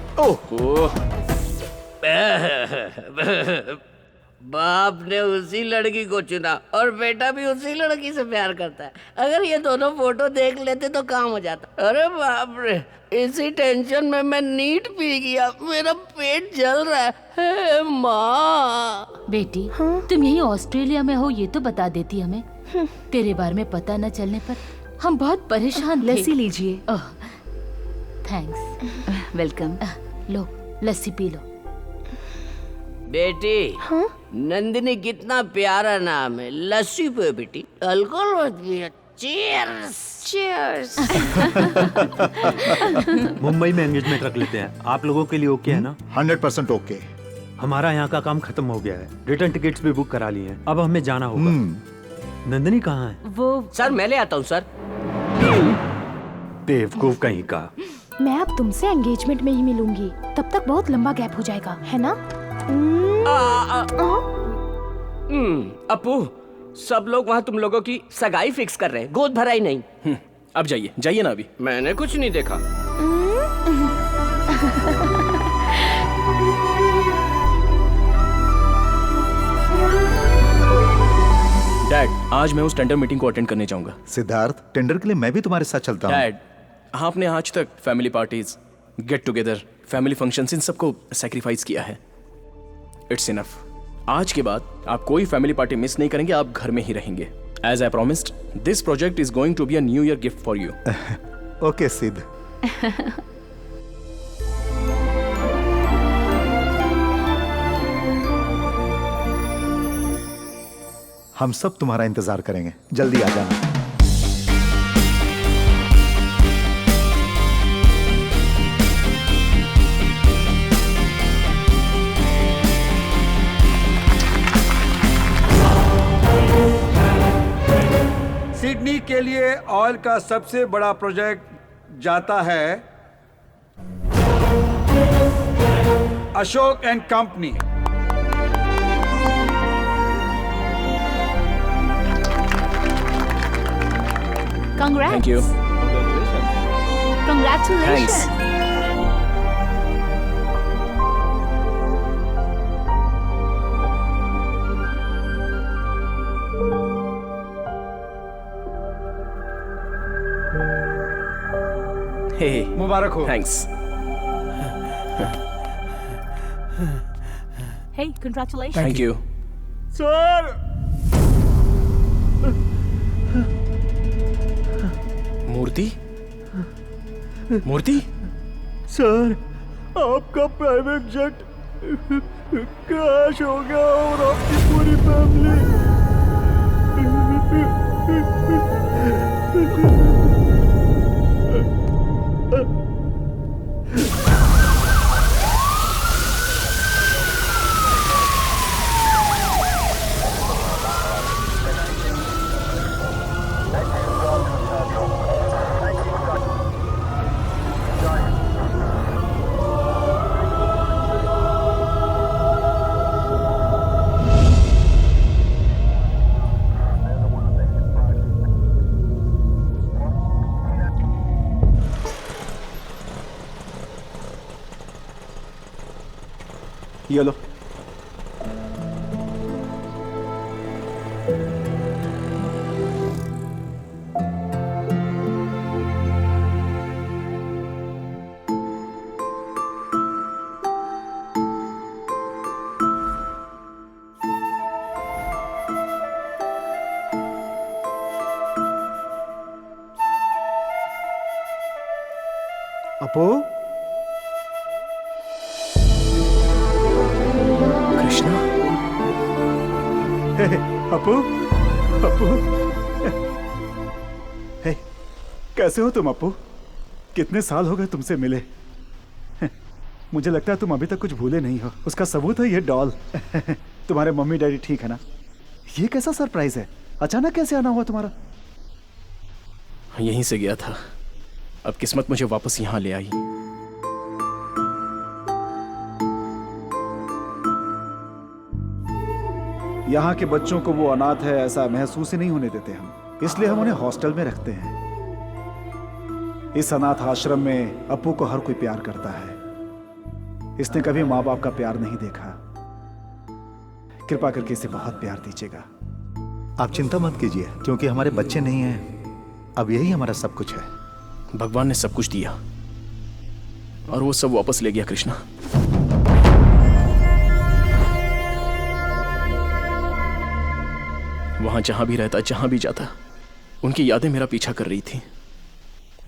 बाप ने उसी लड़की को चुना और बेटा भी उसी लड़की से प्यार करता है। अगर ये दोनों फोटो देख लेते तो काम हो जाता। अरे बाप रे, इसी टेंशन में मैं नीट पी गया, मेरा पेट जल रहा है। हे माँ। बेटी, तुम यही ऑस्ट्रेलिया में हो ये तो बता देती हमें। तेरे बारे में पता न चलने पर हम बहुत परेशान थे। लस्सी लीजिए। थैंक्स। वेलकम। लो, लस्सी पी लो। बेटी, नंदिनी कितना प्यारा नाम है। लस्सी पे बेटी, अल्कोहल मत पियो। चीयर्स। चीयर्स। मुंबई में एंगेजमेंट रख लेते हैं। आप लोगों के लिए ओके है ना? 100% ओके। हमारा यहाँ का काम खत्म हो गया है, रिटर्न टिकट्स भी बुक करा लिए हैं, अब हमें जाना होगा। नंदिनी कहाँ है? वो सर मैं ले आता हूँ सर। बेवकूफ कहीं का। मैं अब तुमसे एंगेजमेंट में ही मिलूंगी, तब तक बहुत लंबा गैप हो जाएगा, है ना? अपू, सब लोग वहाँ तुम लोगों की सगाई फिक्स कर रहे हैं, गोद भराई नहीं। अब जाइए जाइए ना अभी। मैंने कुछ नहीं देखा। डैड, आज मैं उस टेंडर मीटिंग को अटेंड करने जाऊंगा। सिद्धार्थ, टेंडर के लिए मैं भी तुम्हारे साथ चलता हूँ। डैड, आपने आज तक family parties, get together, family functions, इन सबको सैक्रिफाइस किया है। It's enough. आज के बाद आप कोई फैमिली पार्टी मिस नहीं करेंगे, आप घर में ही रहेंगे। As I promised, this project is going to be a new year gift for you. Okay Siddh. हम सब तुम्हारा इंतजार करेंगे, जल्दी आ जाना। सिडनी के लिए ऑयल का सबसे बड़ा प्रोजेक्ट जाता है Ashok and company. Congrats. Thank you. Congratulations. Thanks. Hey, मुबारक हो। thanks. Hey, congratulations. Thank you. Sir, Murthy? Murthy? Sir, आपका प्राइवेट जेट क्रैश हो गया और आपकी पूरी फैमिली। ये लो। अपू, कृष्णा? अपू, अपू, हे, कैसे हो तुम अपू? कितने साल हो गए तुमसे मिले। मुझे लगता है तुम अभी तक कुछ भूले नहीं हो। उसका सबूत है ये डॉल। तुम्हारे मम्मी डैडी ठीक है ना? ये कैसा सरप्राइज है? अचानक कैसे आना हुआ तुम्हारा? यहीं से गया था, अब किस्मत मुझे वापस यहाँ ले आई। यहाँ के बच्चों को वो अनाथ है ऐसा महसूस ही नहीं होने देते हम, इसलिए हम उन्हें हॉस्टल में रखते हैं। इस अनाथ आश्रम में अपू को हर कोई प्यार करता है। इसने कभी माँ बाप का प्यार नहीं देखा। कृपा करके इसे बहुत प्यार दीजिएगा। आप चिंता मत कीजिए, क्योंकि हमारे बच्चे नहीं हैं, अब यही हमारा सब कुछ है। भगवान ने सब कुछ दिया और वो सब वापस ले गया कृष्णा। वहां जहां भी रहता, जहां भी जाता, उनकी यादें मेरा पीछा कर रही थी।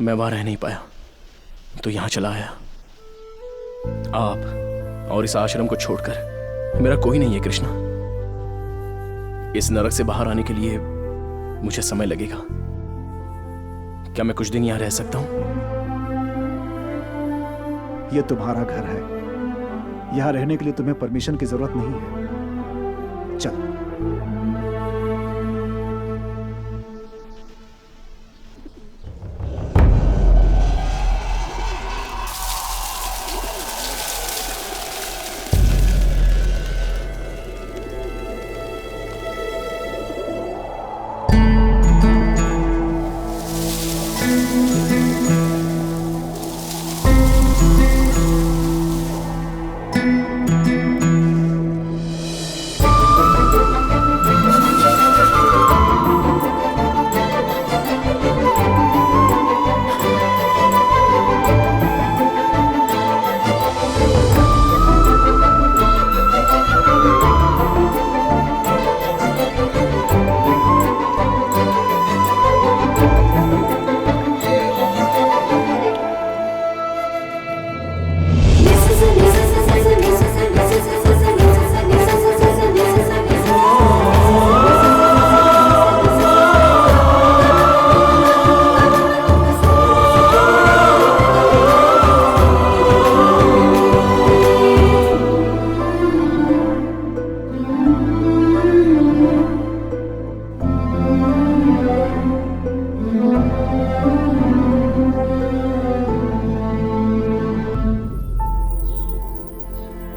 मैं वहां रह नहीं पाया तो यहां चला आया। आप और इस आश्रम को छोड़कर मेरा कोई नहीं है कृष्णा। इस नरक से बाहर आने के लिए मुझे समय लगेगा। क्या मैं कुछ दिन यहां रह सकता हूं? ये तुम्हारा घर है, यहाँ रहने के लिए तुम्हें परमिशन की जरूरत नहीं है। चल।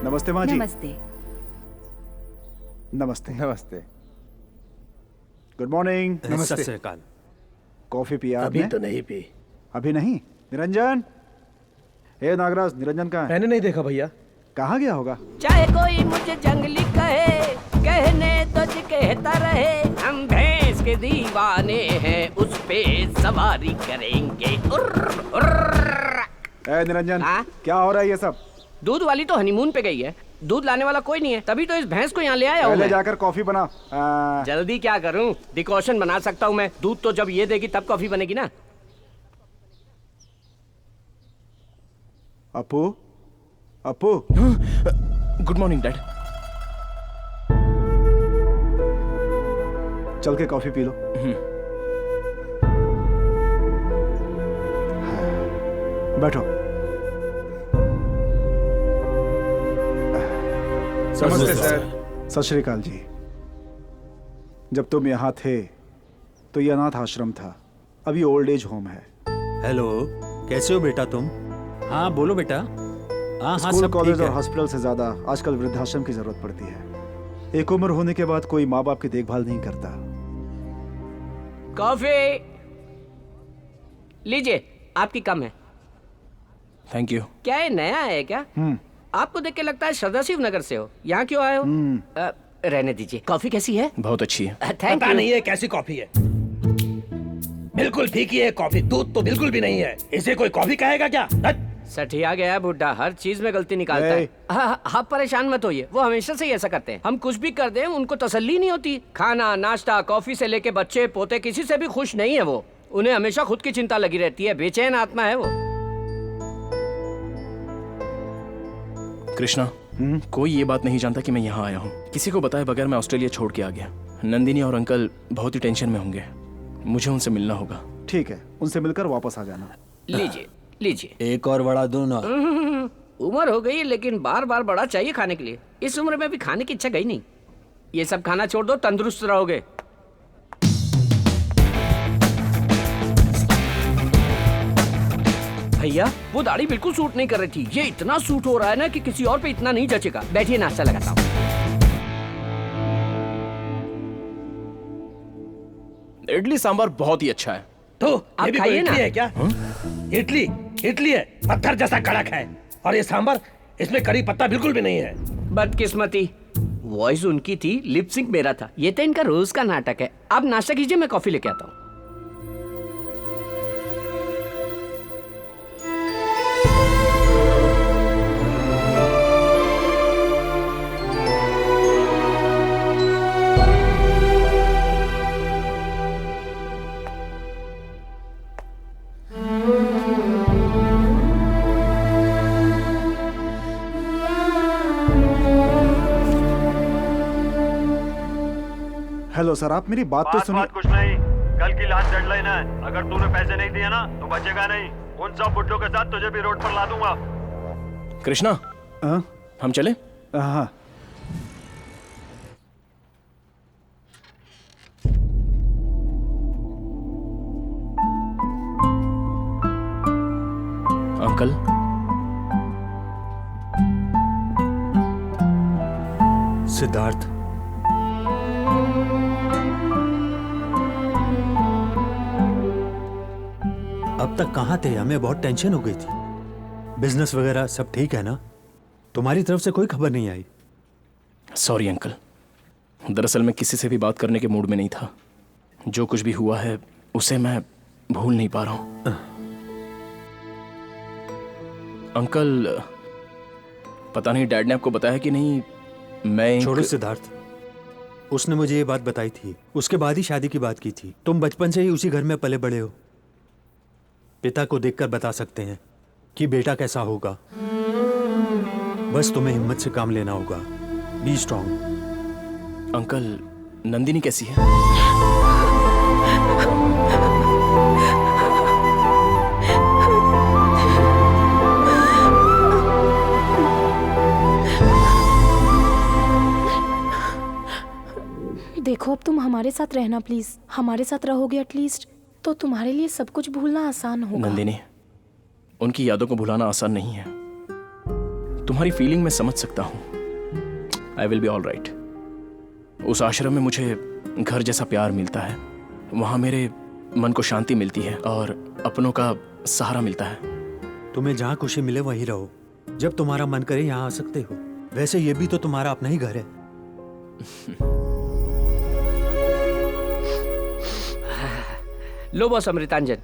नमस्ते माँ जी। नमस्ते। नमस्ते। नमस्ते। Good morning. नमस्ते। सत श्री अकाल। कॉफी पिया अभी आपने? तो नहीं पी। अभी नहीं? निरंजन, हे नागराज, निरंजन कहाँ है? मैंने नहीं देखा भैया। कहाँ गया होगा? चाहे कोई मुझे जंगली कहे, कहने तो जी कहता रहे, हम भैंस के दीवाने हैं, उस पे सवारी करेंगे। उर्र, उर्र। निरंजन, क्या हो रहा है ये सब? दूध वाली तो हनीमून पे गई है, दूध लाने वाला कोई नहीं है, तभी तो इस भैंस को यहाँ ले आया हूँ। पहले जाकर कॉफी बना। जल्दी क्या करूँ, डिकॉशन बना सकता हूँ मैं, दूध तो जब ये देगी तब कॉफी बनेगी ना। Apu, Apu. Good morning dad. चल के कॉफी पी लो। बैठो। नमस्ते सर। सत श्री अकाल जी। जब तुम यहाँ थे तो ये अनाथ आश्रम था, अभी ओल्ड एज होम है। हेलो, कैसे हो बेटा तुम? हाँ बोलो बेटा। हाँ स्कूल, सब कॉलेज ठीक और है। हॉस्पिटल से ज्यादा आजकल वृद्धाश्रम की जरूरत पड़ती है। एक उम्र होने के बाद कोई माँ बाप की देखभाल नहीं करता। कॉफी लीजिए, आपकी कम है। Thank you. क्या ये नया है क्या? आपको देख के लगता है सदाशिव नगर से हो, यहाँ क्यों आए हो? रहने दीजिए। कॉफी कैसी है? बहुत अच्छी है। थैंक पता यू। नहीं है कैसी कॉफी है, बिल्कुल फीकी है कॉफी, दूध तो बिल्कुल भी नहीं है। इसे कोई कॉफी कहेगा क्या? सठिया गया बुड्ढा, हर चीज में गलती निकालता है। आप परेशान मत होइए, वो हमेशा से ही ऐसा करते हैं। हम कुछ भी कर दें उनको तसल्ली नहीं होती। खाना, नाश्ता, कॉफी से लेके बच्चे पोते, किसी से भी खुश नहीं है वो। उन्हें हमेशा खुद की चिंता लगी रहती है, बेचैन आत्मा है वो। कृष्णा, कोई ये बात नहीं जानता कि मैं यहाँ आया हूँ। किसी को बताए बगैर मैं ऑस्ट्रेलिया छोड़ के आ गया। नंदिनी और अंकल बहुत ही टेंशन में होंगे, मुझे उनसे मिलना होगा। ठीक है, उनसे मिलकर वापस आ जाना। लीजिए लीजिए। एक और बड़ा दो ना। उम्र हो गई लेकिन बार बार बड़ा चाहिए खाने के लिए। इस उम्र में भी खाने की इच्छा गई नहीं। ये सब खाना छोड़ दो, तंदुरुस्त रहोगे। भैया वो दाढ़ी बिल्कुल सूट नहीं कर रही थी, ये इतना सूट हो रहा है ना कि किसी और पे इतना नहीं जचेगा। बैठिए, नाश्ता लगाता हूँ। इडली सांभर बहुत ही अच्छा है। तो आप ये भी कोई खाइए इडली ना। है क्या? इडली इडली है, पत्थर जैसा कड़क है। और ये सांबर, इसमें करी पत्ता बिल्कुल भी नहीं है। बदकिस्मती, वॉइस उनकी थी, लिप सिंक मेरा था। ये तो इनका रोज का नाटक है। आप नाश्ता कीजिए, मैं कॉफी लेके आता हूँ। हेलो सर, आप मेरी बात तो सुनिए। कुछ नहीं, कल की लास्ट डेडलाइन है। अगर तूने पैसे नहीं दिए ना तो बचेगा नहीं। उन सब बुड्ढों के साथ तुझे भी रोड पर ला दूंगा। कृष्णा, हम चले? हाँ। अंकल, सिद्धार्थ, अब तक कहाँ थे? हमें बहुत टेंशन हो गई थी। बिजनेस वगैरह सब ठीक है ना? तुम्हारी तरफ से कोई खबर नहीं आई? सॉरी अंकल, दरअसल मैं किसी से भी बात करने के मूड में नहीं था। जो कुछ भी हुआ है उसे मैं भूल नहीं पा रहा हूं। अंकल, पता नहीं डैड ने आपको बताया कि नहीं, मैं छोड़ो सिद्धार्थ, उसने मुझे ये बात बताई थी, उसके बाद ही शादी की बात की थी। तुम बचपन से ही उसी घर में पले बड़े हो, पिता को देखकर बता सकते हैं कि बेटा कैसा होगा। बस तुम्हें हिम्मत से काम लेना होगा। B strong. अंकल, नंदिनी कैसी है? देखो, अब तुम हमारे साथ रहना प्लीज। हमारे साथ रहोगे एटलीस्ट तो तुम्हारे लिए सब कुछ भूलना आसान होगा। नंदिनी, उनकी यादों को भुलाना आसान नहीं है। तुम्हारी फीलिंग मैं समझ सकता हूं। I will be all right. उस आश्रम में मुझे घर जैसा प्यार मिलता है, वहां मेरे मन को शांति मिलती है और अपनों का सहारा मिलता है। तुम्हें जहाँ खुशी मिले वहीं रहो। जब तुम्हारा मन करे यहाँ आ सकते हो। वैसे ये भी तो तुम्हारा अपना ही घर है। लो बॉस, अमृतांजन।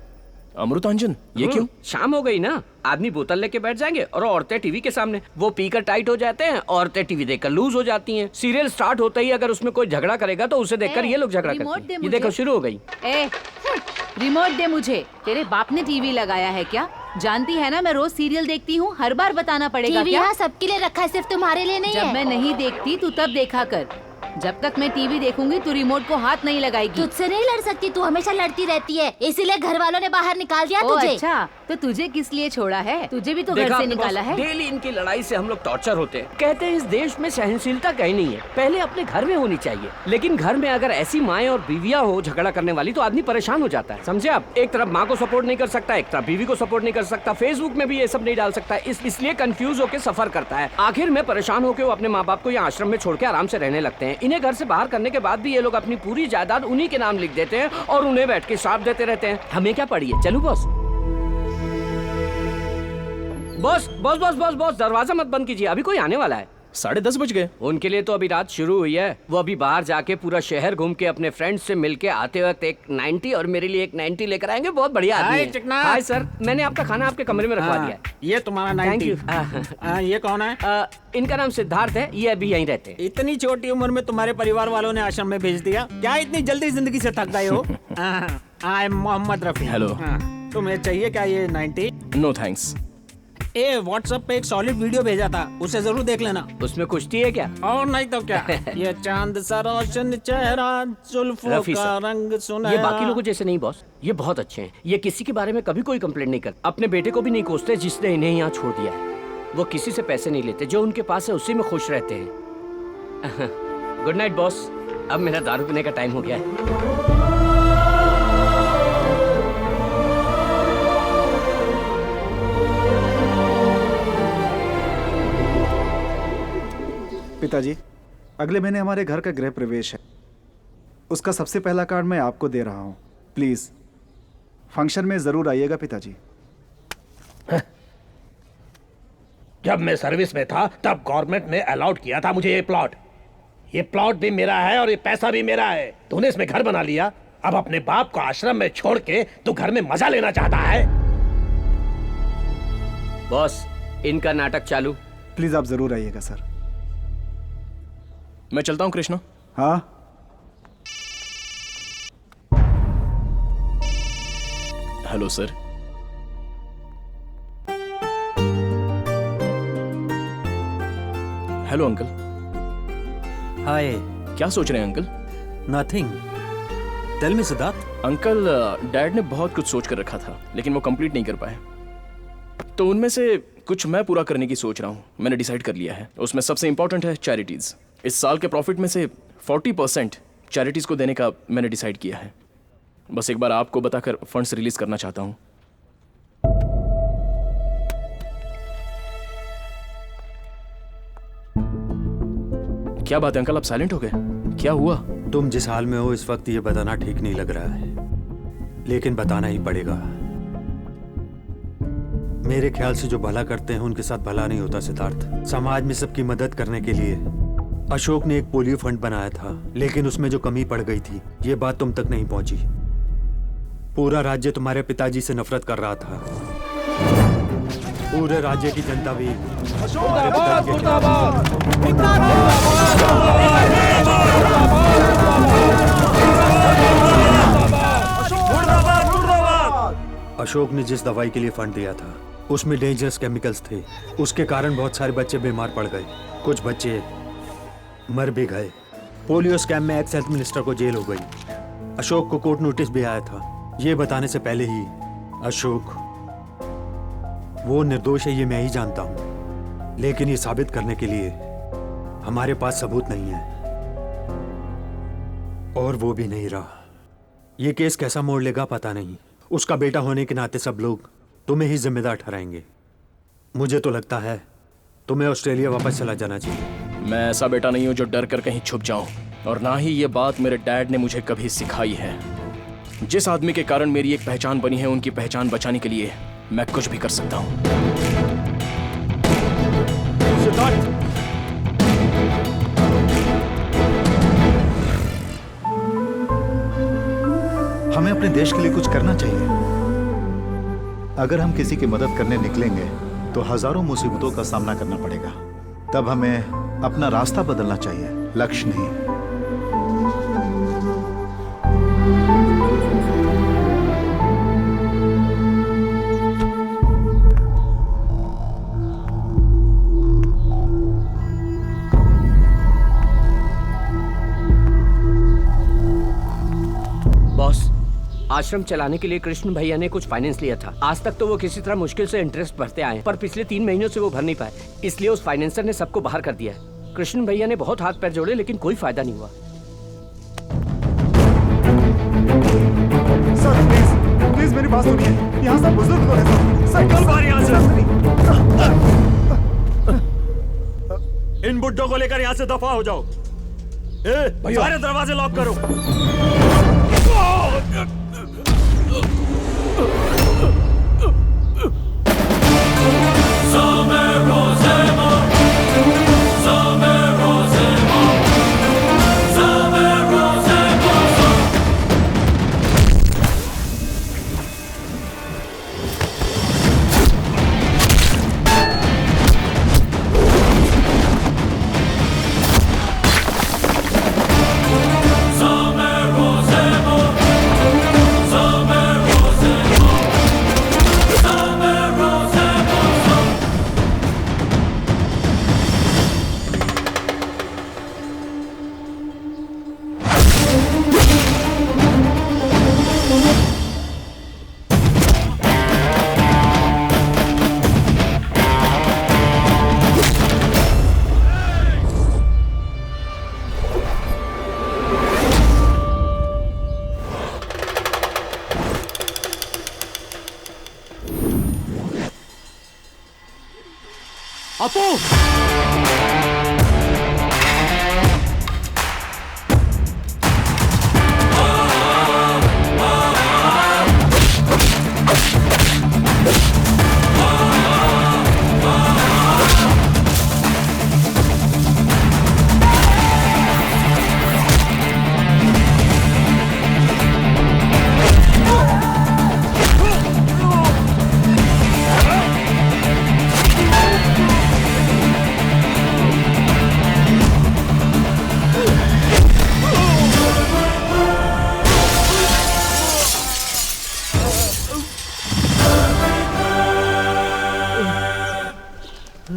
अमृतांजन? ये क्यों? शाम हो गई ना, आदमी बोतल लेके बैठ जाएंगे और औरतें टीवी के सामने। वो पीकर टाइट हो जाते हैं, औरतें टीवी देखकर लूज हो जाती हैं। सीरियल स्टार्ट होते ही अगर उसमें कोई झगड़ा करेगा तो उसे देखकर ये लोग झगड़ा करते हैं। ये देखो शुरू हो गई। रिमोट दे मुझे। तेरे बाप ने टीवी लगाया है क्या? जानती है ना मैं रोज सीरियल देखती हूँ, हर बार बताना पड़ेगा टीवी क्या? यहाँ सबके लिए रखा है, सिर्फ तुम्हारे लिए नहीं है। जब मैं नहीं देखती तू तब देखा कर। जब तक मैं टीवी देखूंगी तू रिमोट को हाथ नहीं लगाएगी। तुझसे नहीं लड़ सकती, तू हमेशा लड़ती रहती है, इसीलिए घर वालों ने बाहर निकाल दिया तुझे। अच्छा, तो तुझे किस लिए छोड़ा है? तुझे भी तो घर से निकाला है। डेली इनकी लड़ाई से हम लोग टॉर्चर होते हैं। कहते हैं इस देश में सहनशीलता कहीं नहीं है, पहले अपने घर में होनी चाहिए। लेकिन घर में अगर ऐसी माएं और बीवियां हो झगड़ा करने वाली तो आदमी परेशान हो जाता है। समझे आप? एक तरफ माँ को सपोर्ट नहीं कर सकता, एक तरफ बीवी को सपोर्ट नहीं कर सकता, फेसबुक में भी ये सब नहीं डाल सकता, इसलिए कंफ्यूज होकर सफर करता है। आखिर में परेशान होकर वो अपने माँ बाप को यहाँ आश्रम में छोड़ के आराम से रहने लगते हैं। इन्हें घर से बाहर करने के बाद भी ये लोग अपनी पूरी जायदाद उन्हीं के नाम लिख देते हैं और उन्हें बैठ के श्राप देते रहते हैं। हमें क्या पड़ी है? चलूं boss? Boss boss boss boss boss, दरवाजा मत बंद कीजिए, अभी कोई आने वाला है। 10:30 बज गए। उनके लिए तो अभी रात शुरू हुई है। वो अभी बाहर जाके पूरा शहर घूम के अपने फ्रेंड्स से मिलके आते वक्त एक 90 और मेरे लिए एक 90 लेकर आएंगे। बहुत बढ़िया आदमी है। हाय सर, मैंने आपका खाना आपके कमरे में रखवा दिया है। ये तुम्हारा 90। Thank you. ये कौन है? इनका नाम सिद्धार्थ है, ये अभी यहीं रहते हैं। इतनी छोटी उम्र में तुम्हारे परिवार वालों ने आश्रम में भेज दिया? क्या इतनी जल्दी जिंदगी से थक गए हो? I am Mohammed Rafi. Hello. तुम्हें चाहिए क्या ये 90? No thanks. व्हाट्सएप पे एक सॉलिड वीडियो भेजा था, उसे जरूर देख लेना। उसमें कुश्ती है क्या? और नहीं तो क्या। ये चांद सा रोशन चेहरा, जुल्फों का रंग सुनहरा। ये बाकी लोगों जैसे नहीं बॉस, ये बहुत अच्छे हैं। ये किसी के बारे में कभी कोई कंप्लेंट नहीं करते, अपने बेटे को भी नहीं कोसते जिसने इन्हें यहाँ छोड़ दिया है। वो किसी से पैसे नहीं लेते, जो उनके पास है उसी में खुश रहते हैं। गुड नाइट बॉस, अब मेरा दारू पीने का टाइम हो गया है। पिताजी, अगले महीने हमारे घर का गृह प्रवेश है। उसका सबसे पहला कार्ड मैं आपको दे रहा हूँ। प्लीज फंक्शन में जरूर आइएगा पिताजी। जब मैं सर्विस में था तब गवर्नमेंट ने अलाउड किया था मुझे ये प्लॉट। ये प्लॉट भी मेरा है और ये पैसा भी मेरा है। तूने इसमें घर बना लिया, अब अपने बाप को आश्रम में छोड़ के तू घर में मजा लेना चाहता है। बॉस, इनका नाटक चालू। प्लीज आप जरूर आइएगा सर। मैं चलता हूँ कृष्णा। हाँ। Hello sir. Hello uncle. Hi. क्या सोच रहे हैं uncle? Nothing. Tell me Siddharth. Uncle, dad ने बहुत कुछ सोच कर रखा था लेकिन वो कंप्लीट नहीं कर पाए। तो उनमें से कुछ मैं पूरा करने की सोच रहा हूँ। मैंने डिसाइड कर लिया है, उसमें सबसे इंपॉर्टेंट है चैरिटीज। इस साल के प्रॉफिट में से 40% चैरिटीज को देने का मैंने डिसाइड किया है। बस एक बार आपको बताकर फंड्स रिलीज करना चाहता हूँ। क्या बात है अंकल, आप साइलेंट हो गए? क्या हुआ? तुम जिस हाल में हो इस वक्त ये बताना ठीक नहीं लग रहा है, लेकिन बताना ही पड़ेगा। मेरे ख्याल से जो भला करते हैं उनके साथ भला नहीं होता सिद्धार्थ। समाज में सबकी मदद करने के लिए अशोक ने एक पोलियो फंड बनाया था, लेकिन उसमें जो कमी पड़ गई थी ये बात तुम तक नहीं पहुंची। पूरा राज्य तुम्हारे पिताजी से नफरत कर रहा था। पूरे राज्य की जनता भी अशोक ने जिस दवाई के लिए फंड दिया था उसमें डेंजरस केमिकल्स थे। उसके कारण बहुत सारे बच्चे बीमार पड़ गए, कुछ बच्चे मर भी गए। पोलियो स्कैम में एक्स हेल्थ मिनिस्टर को जेल हो गई। अशोक को कोर्ट नोटिस भी आया था। ये बताने से पहले ही अशोक वो निर्दोष है ये मैं ही जानता हूं, लेकिन ये साबित करने के लिए हमारे पास सबूत नहीं है, और वो भी नहीं रहा। ये केस कैसा मोड़ लेगा पता नहीं। उसका बेटा होने के नाते सब लोग तुम्हें ही जिम्मेदार ठहराएंगे। मुझे तो लगता है तुम्हें ऑस्ट्रेलिया वापस चला जाना चाहिए। मैं ऐसा बेटा नहीं हूं जो डर कर कहीं छुप जाऊं, और ना ही ये बात मेरे डैड ने मुझे कभी सिखाई है। जिस आदमी के कारण मेरी एक पहचान बनी है, उनकी पहचान बचाने के लिए मैं कुछ भी कर सकता हूं। हमें अपने देश के लिए कुछ करना चाहिए। अगर हम किसी की मदद करने निकलेंगे तो हजारों मुसीबतों का सामना करना पड़ेगा। तब हमें अपना रास्ता बदलना चाहिए, लक्ष्य नहीं। आश्रम चलाने के लिए कृष्ण भैया ने कुछ फाइनेंस लिया था। आज तक तो वो किसी तरह मुश्किल से इंटरेस्ट भरते आए, पर पिछले 3 महीनों से वो भर नहीं पाए। इसलिए उस फाइनेंसर ने सबको बाहर कर दिया है। कृष्ण भैया ने बहुत हाथ पैर जोड़े, लेकिन कोई फायदा नहीं हुआ। सर प्लीज प्लीज मेरी बात सुनिए। यहाँ सब बुजुर्ग लोग हैं सर। निकल बाहर यहाँ से। इन बुड्ढों को लेकर यहाँ से दफा हो जाओ। सारे दरवाजे लॉक करो।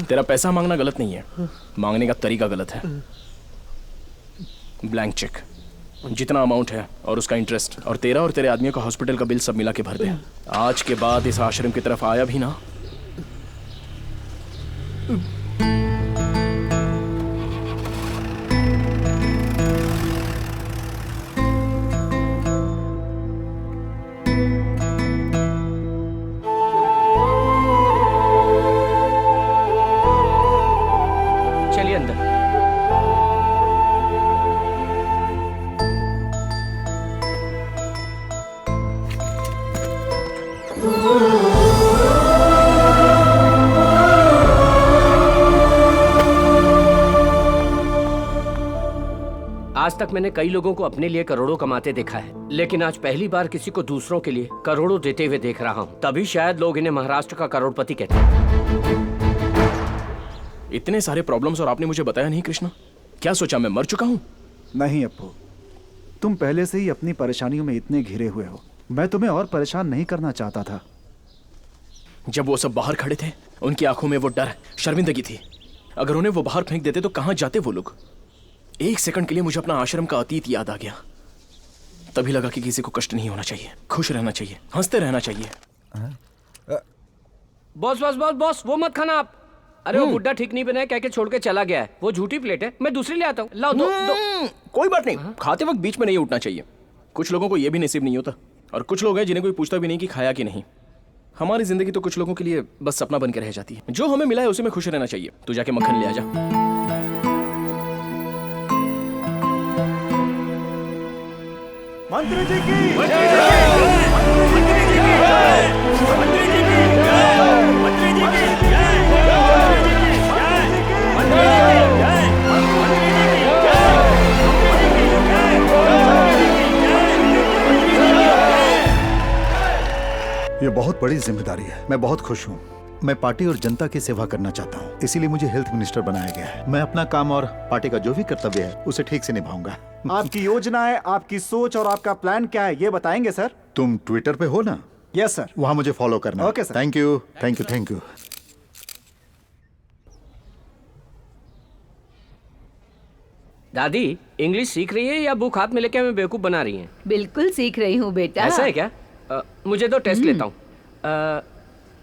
तेरा पैसा मांगना गलत नहीं है, मांगने का तरीका गलत है। ब्लैंक चेक, जितना अमाउंट है और उसका इंटरेस्ट, और तेरा और तेरे आदमियों का हॉस्पिटल का बिल सब मिला के भर दे। आज के बाद इस आश्रम की तरफ आया भी ना चलिए अंदर। आज तक मैंने कई लोगों को अपने लिए करोड़ों कमाते देखा है, लेकिन आज पहली बार किसी को दूसरों के लिए करोड़ों देते हुए देख रहा हूँ। तभी शायद लोग इन्हें महाराष्ट्र का करोड़पति कहते हैं। इतने सारे प्रॉब्लम्स और आपने मुझे बताया नहीं कृष्णा। क्या सोचा मैं मर चुका हूँ? नहीं अप्पू, तुम पहले से ही अपनी परेशानियों में इतने घिरे हुए हो। मैं तुम्हें और परेशान नहीं करना चाहता था। जब वो सब बाहर खड़े थे, उनकी आंखों में वो डर, शर्मिंदगी थी। अगर उन्हें वो बाहर फेंक देते तो कहां जाते वो लोग? एक सेकंड के लिए मुझे अपना आश्रम का अतीत याद आ गया। तभी लगा कि किसी को कष्ट नहीं होना चाहिए, खुश रहना चाहिए, हंसते रहना चाहिए। बॉस बॉस बॉस बॉस, वो मत खाना आप। अरे वो बुड्ढा ठीक नहीं बना है, कह के छोड़ के चला गया है। वो झूठी प्लेट है, मैं दूसरी ले आता हूँ। लाओ दो। कोई बात नहीं, खाते वक्त बीच में नहीं उठना चाहिए। कुछ लोगों को यह भी नसीब नहीं होता, और कुछ लोग हैं जिन्हें कोई पूछता भी नहीं कि खाया कि नहीं। हमारी जिंदगी तो कुछ लोगों के लिए बस सपना बन के रह जाती है। जो हमें मिला है उसी में खुश रहना चाहिए। तू जाके मक्खन ले आ जा। मंत्री जी की ये बहुत बड़ी जिम्मेदारी है। मैं बहुत खुश हूँ। मैं पार्टी और जनता की सेवा करना चाहता हूँ, इसीलिए मुझे हेल्थ मिनिस्टर बनाया गया है। मैं अपना काम और पार्टी का जो भी कर्तव्य है उसे ठीक से निभाऊंगा। आपकी योजना है, आपकी सोच और आपका प्लान क्या है, ये बताएंगे सर? तुम ट्विटर पे हो ना? Yes sir. वहाँ मुझे फॉलो करना। Okay sir. Thank you, thank you, thank you. दादी इंग्लिश सीख रही है या बुक हाथ में लेके हमें बेवकूफ बना रही है? बिल्कुल सीख रही हूँ बेटा। ऐसा है क्या? मुझे तो टेस्ट लेता हूँ।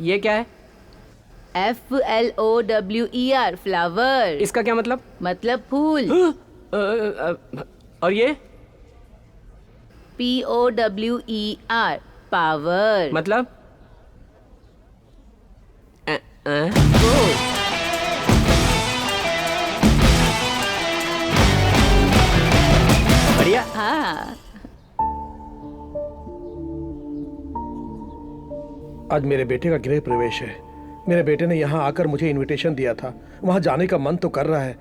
ये क्या है? FLOWER, flower. इसका क्या मतलब? मतलब फूल। और ये? POWER, power. मतलब? बढ़िया। हाँ। आज मेरे बेटे का गृह प्रवेश है। मेरे बेटे ने यहाँ आकर मुझे इनविटेशन दिया था। वहाँ जाने का मन तो कर रहा है,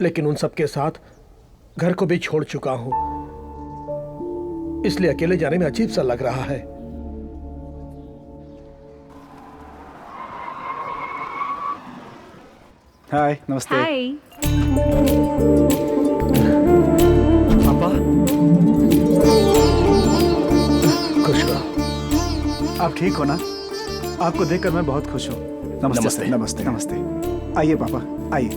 लेकिन उन सबके साथ घर को भी छोड़ चुका हूँ, इसलिए अकेले जाने में अजीब सा लग रहा है। हाय, नमस्ते। हाय। पापा, खुश रहो। आप ठीक हो ना? आपको देखकर मैं बहुत खुश हूँ। नमस्ते नमस्ते। नमस्ते नमस्ते। आइए पापा, आइए।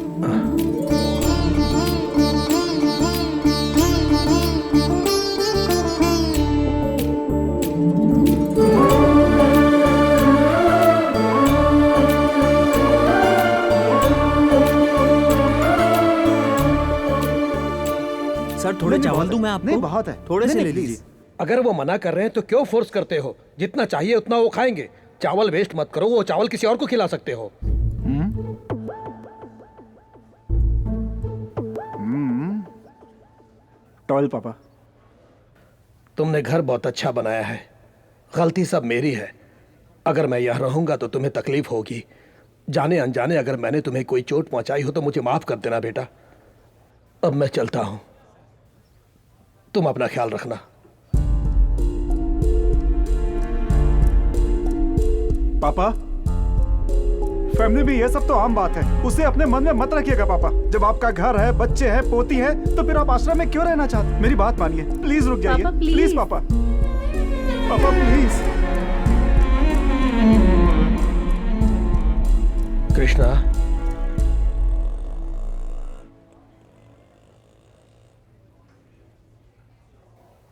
सर थोड़े चावल दूं मैं आपको? नहीं, बहुत है। थोड़े से नहीं, ले प्लीज। लीजिए। अगर वो मना कर रहे हैं तो क्यों फोर्स करते हो? जितना चाहिए उतना वो खाएंगे। चावल वेस्ट मत करो, वो चावल किसी और को खिला सकते हो। टॉयल पापा। तुमने घर बहुत अच्छा बनाया है, गलती सब मेरी है। अगर मैं यहाँ रहूंगा तो तुम्हें तकलीफ होगी। जाने अनजाने अगर मैंने तुम्हें कोई चोट पहुंचाई हो तो मुझे माफ कर देना बेटा। अब मैं चलता हूं, तुम अपना ख्याल रखना। पापा, फैमिली में ये सब तो आम बात है, उसे अपने मन में मत रखिएगा पापा। जब आपका घर है, बच्चे हैं, पोती है, तो फिर आप आश्रम में क्यों रहना चाहते? मेरी बात मानिए, प्लीज रुक जाइए। पापा, प्लीज। प्लीज पापा, पापा प्लीज। कृष्णा,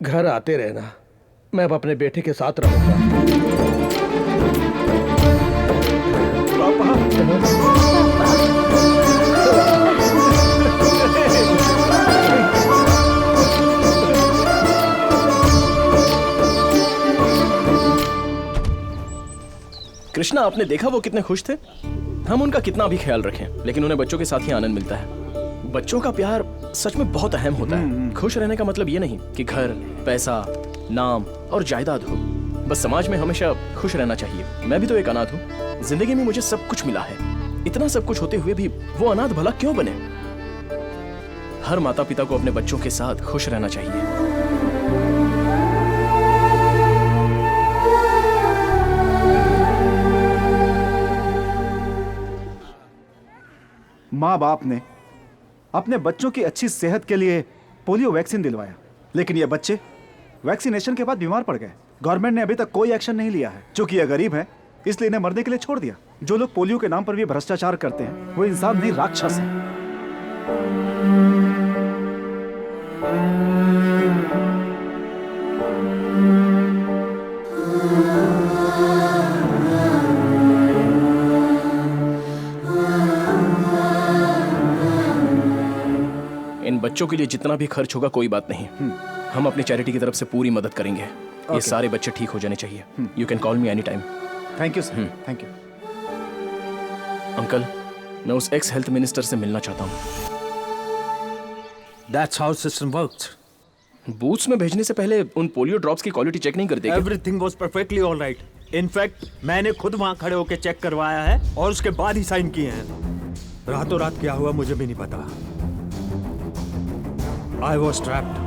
घर आते रहना। मैं अब अपने बेटे के साथ रहूंगा। पापा कृष्णा, आपने देखा वो कितने खुश थे? हम उनका कितना भी ख्याल रखें, लेकिन उन्हें बच्चों के साथ ही आनंद मिलता है। बच्चों का प्यार सच में बहुत अहम होता है। खुश रहने का मतलब ये नहीं कि घर, पैसा, नाम और जायदाद हो। बस समाज में हमेशा खुश रहना चाहिए। मैं भी तो एक अनाथ हूँ। जिंदगी में मुझे सब कुछ मिला है। इतना सब कुछ होते हुए भी वो अनाथ भला क्यों बने? हर माता पिता को अपने बच्चों के साथ खुश रहना चाहिए। माँ बाप ने अपने बच्चों की अच्छी सेहत के लिए पोलियो वैक्सीन दिलवाया, लेकिन ये बच्चे वैक्सीनेशन के बाद बीमार पड़ गए। गवर्नमेंट ने अभी तक कोई एक्शन नहीं लिया है। चूंकि ये गरीब है इसलिए इन्हें मरने के लिए छोड़ दिया। जो लोग पोलियो के नाम पर भी भ्रष्टाचार करते हैं वो इंसान नहीं, राक्षस है। इन बच्चों के लिए जितना भी खर्च होगा कोई बात नहीं, हम अपनी चैरिटी की तरफ से पूरी मदद करेंगे। ये सारे बच्चे ठीक हो जाने चाहिए। You can call me any time. Thank you sir, thank you. Uncle, मैं उस एक्स हेल्थ मिनिस्टर से मिलना चाहता हूँ। That's how system works. Booths में भेजने से पहले उन पोलियो ड्रॉप्स की क्वालिटी चेक नहीं करते? Everything was perfectly all right. In fact, मैंने खुद वहाँ खड़े होकर चेक करवाया है और उसके बाद ही साइन किए हैं। रातों रात क्या हुआ मुझे भी नहीं पता। I was trapped.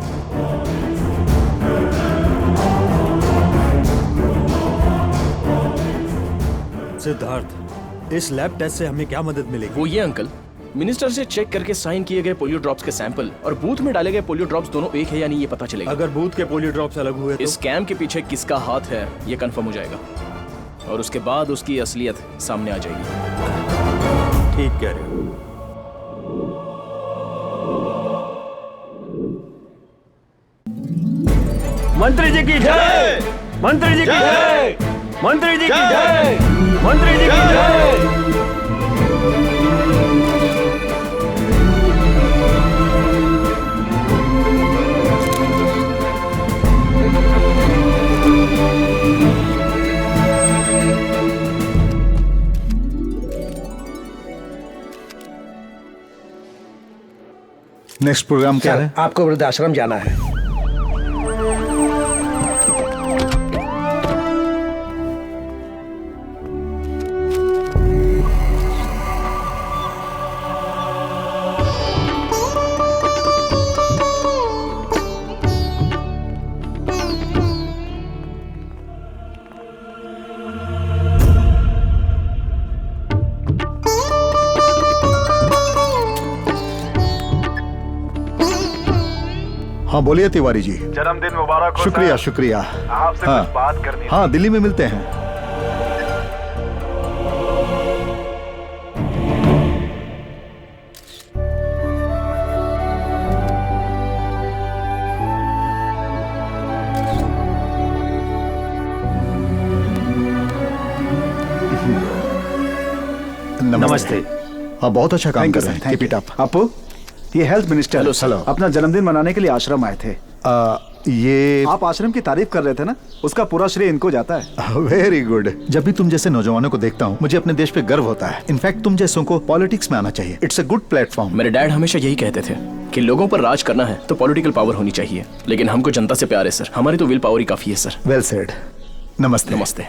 सिद्धार्थ, इस लैब टेस्ट से हमें क्या मदद मिलेगी? वो ये अंकल, मिनिस्टर से चेक करके साइन किए गए पोलियो ड्रॉप्स के सैंपल और बूथ में डाले गए पोलियो ड्रॉप्स दोनों एक है या नहीं ये पता चलेगा। अगर बूथ के पोलियो ड्रॉप्स अलग हुए तो? इस स्कैम के पीछे किसका हाथ है ये कंफर्म हो जाएगा और उसके बाद उसकी असलियत सामने आ जाएगी। ठीक कह रहे हो। मंत्री जी की जय, मंत्री जी की जय, मंत्री जी की जय, मंत्री जी की जय। नेक्स्ट प्रोग्राम क्या है? आपको वृद्धाश्रम जाना है। हाँ बोलिए तिवारी जी। जन्मदिन मुबारक हो। शुक्रिया शुक्रिया। आपसे हाँ, कुछ बात करनी है। हाँ दिल्ली में मिलते हैं। नमस्ते। हाँ बहुत अच्छा काम कर रहे हैं। Keep it up. आपू, ये हेल्थ मिनिस्टर हेलो। अपना जन्मदिन मनाने के लिए आश्रम आए थे। ये आप आश्रम की तारीफ कर रहे थे ना, उसका पूरा श्रेय इनको जाता है। Very good. जब भी तुम जैसे नौजवानों को देखता हूँ मुझे अपने देश पे गर्व होता है। इनफैक्ट तुम जैसों को पॉलिटिक्स में आना चाहिए। It's a good platform. मेरे डैड हमेशा यही कहते थे कि लोगों पर राज करना है तो पॉलिटिकल पावर होनी चाहिए, लेकिन हमको जनता से प्यार है सर। हमारी तो विल पावर ही काफी है सर। Well said. नमस्ते। नमस्ते।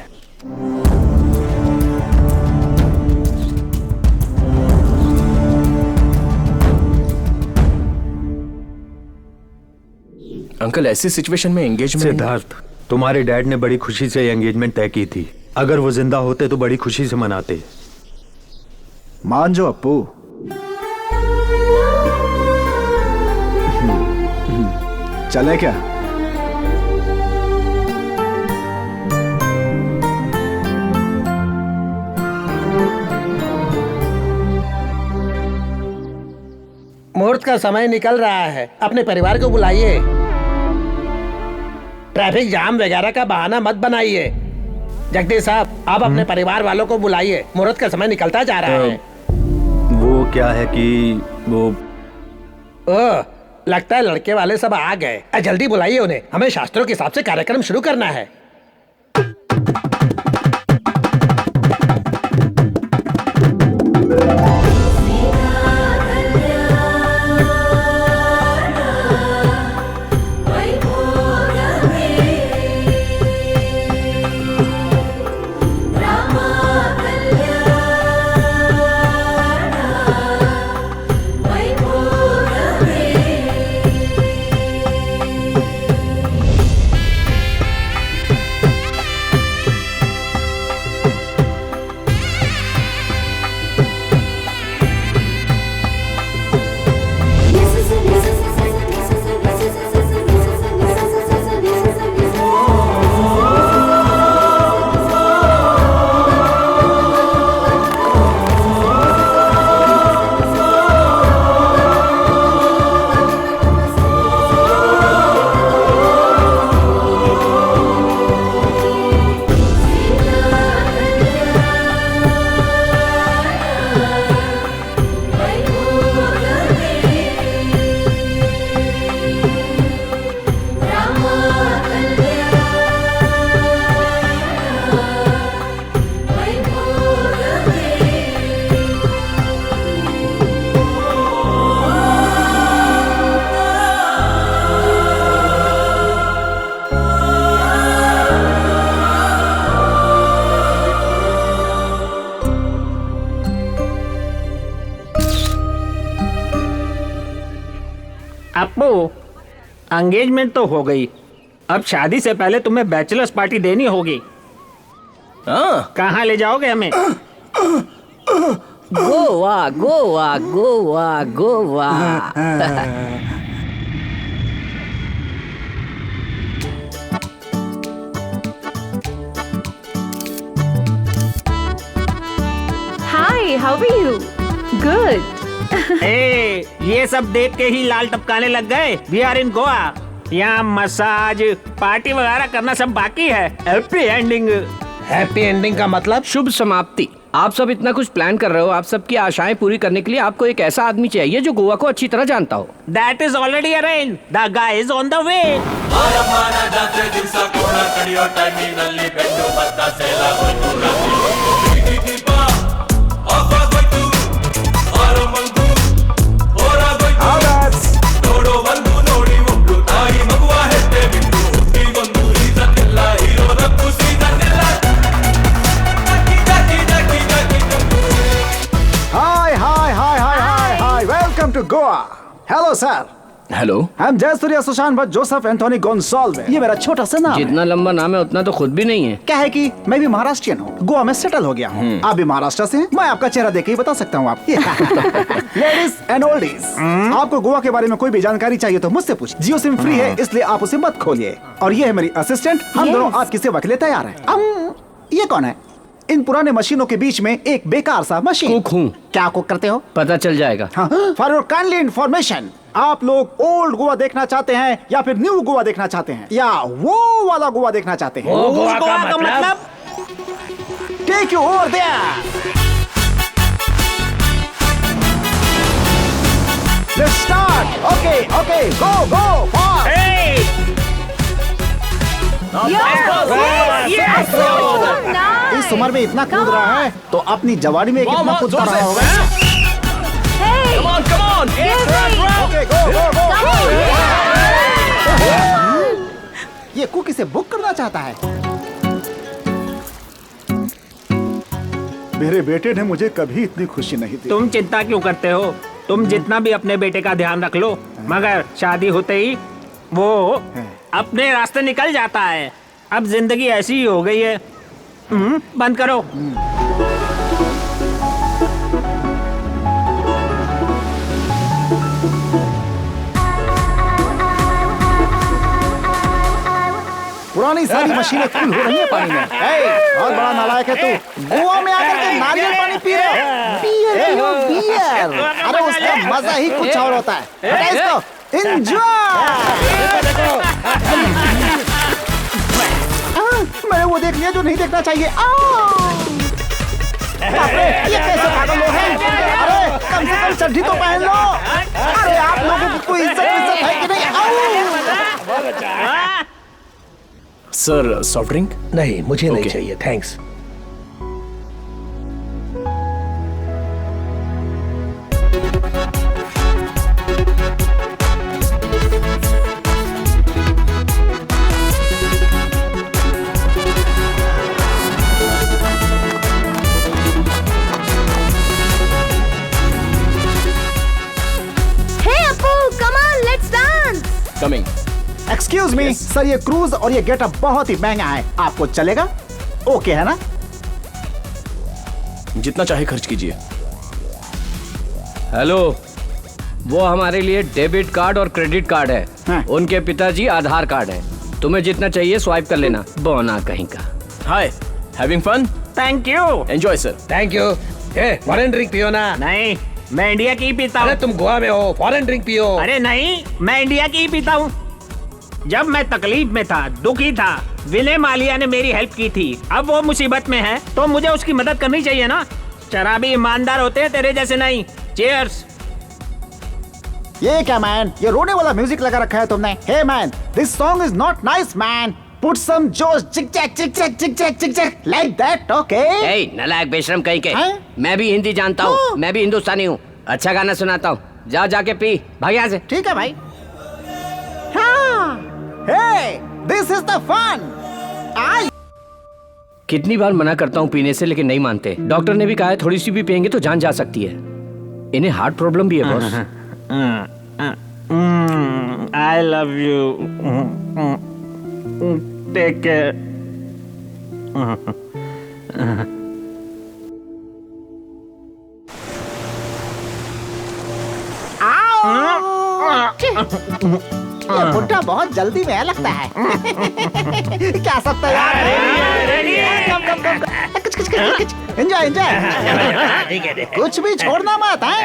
अंकल, ऐसी सिचुएशन में एंगेजमेंट। सिद्धार्थ, तुम्हारे डैड ने बड़ी खुशी से एंगेजमेंट तय की थी। अगर वो जिंदा होते तो बड़ी खुशी से मनाते। मान जो अप्पू। चले क्या? मुहूर्त का समय निकल रहा है, अपने परिवार को बुलाइए। ट्रैफिक जाम वगैरह का बहाना मत बनाइए। जगदीश साहब, आप अपने परिवार वालों को बुलाइए। मुहूर्त का समय निकलता जा रहा है। वो क्या है कि वो ओह, लगता है लड़के वाले सब आ गए। जल्दी बुलाइए उन्हें, हमें शास्त्रों के हिसाब से कार्यक्रम शुरू करना है। अपू, एंगेजमेंट तो हो गई, अब शादी से पहले तुम्हें बैचलर्स पार्टी देनी होगी। कहाँ ले जाओगे हमें? Goa Goa Goa Goa. Hi, how are you? Good. ए, ये सब देख के ही लाल टपकाने लग गए। We are in Goa. यहाँ मसाज पार्टी वगैरह करना सब बाकी है। Happy ending. हैप्पी एंडिंग का मतलब? शुभ समाप्ति। आप सब इतना कुछ प्लान कर रहे हो, आप सबकी आशाएं पूरी करने के लिए आपको एक ऐसा आदमी चाहिए जो गोवा को अच्छी तरह जानता हो। That is already arranged. The guy is on the way. Welcome to Goa. Hello sir. Hello. I'm Jayasuriya Sushant Bhatt Joseph Anthony Gonsalves. ये मेरा छोटा सा नाम है। जितना लंबा नाम है उतना तो खुद भी नहीं है। क्या है कि मैं भी महाराष्ट्रियन हूँ, गोवा में सेटल हो गया हूँ। आप भी महाराष्ट्र से हैं? मैं आपका चेहरा देख के ही बता सकता हूँ। आप लेडीज एंड ओल्डीज, आपको गोवा के बारे में कोई भी जानकारी चाहिए तो मुझसे पूछिए। जियो सिम फ्री है, इसलिए आप उसे मत खोलिए। और ये है मेरी असिस्टेंट, हम दोनों आपकी सेवा के लिए तैयार हैं। ये कौन है? इन पुराने मशीनों के बीच में एक बेकार सा मशीन। कुक हूँ। क्या कुक करते हो? पता चल जाएगा। फॉर योर काइंडली इन्फॉर्मेशन, आप लोग ओल्ड गोवा देखना चाहते हैं या फिर न्यू गोवा देखना चाहते हैं या वो वाला गोवा देखना चाहते हैं? वो गोवा का मतलब? Take you over there. Let's start. Okay okay, go go fast. इस उम्र में इतना कूद रहा है तो अपनी जवानी में कितना कूदता रहा होगा। Come on! Okay, go, go, go. ये कुक इसे बुक करना चाहता है। मेरे बेटे ने मुझे कभी इतनी खुशी नहीं दी। तुम चिंता क्यों करते हो? तुम जितना भी अपने बेटे का ध्यान रख लो, मगर शादी होते ही वो अपने रास्ते निकल जाता है। अब जिंदगी ऐसी ही हो गई है। बंद करो। पुरानी सारी मशीनें फुल हो रही है पानी में। बहुत बड़ा नालायक है तू। गोवा में आकर के नारियल पानी पी रहे हो? बियर। अरे उसका मजा ही कुछ और होता है। हटा इसको। एंजॉय। मैंने वो देख लिया जो नहीं देखना चाहिए। ये कैसे पागल लोग हैं? अरे कम से कम चड्ढी तो पहन लो। अरे आप लोगों की कोई इज्जत है कि नहीं? Sir, soft drink? नहीं, मुझे नहीं चाहिए, thanks. Coming. Excuse me sir, ये क्रूज और ये गेटअप बहुत ही महंगा है, आपको चलेगा? ओके है ना? जितना चाहे खर्च कीजिए। हेलो, वो हमारे लिए डेबिट कार्ड और क्रेडिट कार्ड है। उनके पिताजी आधार कार्ड है। तुम्हें जितना चाहिए स्वाइप कर लेना। बोना कहीं का। Hi, having fun? Thank you. Enjoy sir. Thank you. Foreign drink पियो ना। नहीं, मैं इंडिया की ही पीता हूँ। अरे तुम गोवा में हो, फॉरेन ड्रिंक पियो। अरे नहीं, मैं इंडिया की ही पीता हूँ। जब मैं तकलीफ में था, दुखी था, विनय मालिया ने मेरी हेल्प की थी। अब वो मुसीबत में है तो मुझे उसकी मदद करनी चाहिए ना। शराबी ईमानदार होते हैं, तेरे जैसे नहीं। चीयर्स। ये क्या मैन, ये रोने वाला म्यूजिक लगा रखा है तुमने? Hey man, this song is not nice man. Put some जोश, चिक चैक चिक चैक चिक चैक चिक चैक लाइक दैट। ओके? ए, नालायक बेशरम कहीं के। मैं भी हिंदी जानता हूँ, मैं भी हिंदुस्तानी हूँ। अच्छा गाना सुनाता हूँ, जा जाके पी, भाग यहाँ से। ठीक है भाई। Hey, this is the fun. कितनी बार मना करता हूँ पीने से, लेकिन नहीं मानते। डॉक्टर ने भी कहा है थोड़ी सी भी पियेंगे तो जान जा सकती है। इन्हें हार्ट प्रॉब्लम भी है boss. I love you. Take care. ये बुड्ढा बहुत जल्दी में लगता है। क्या सब तैयार है? Enjoy enjoy. कुछ भी छोड़ना मत है।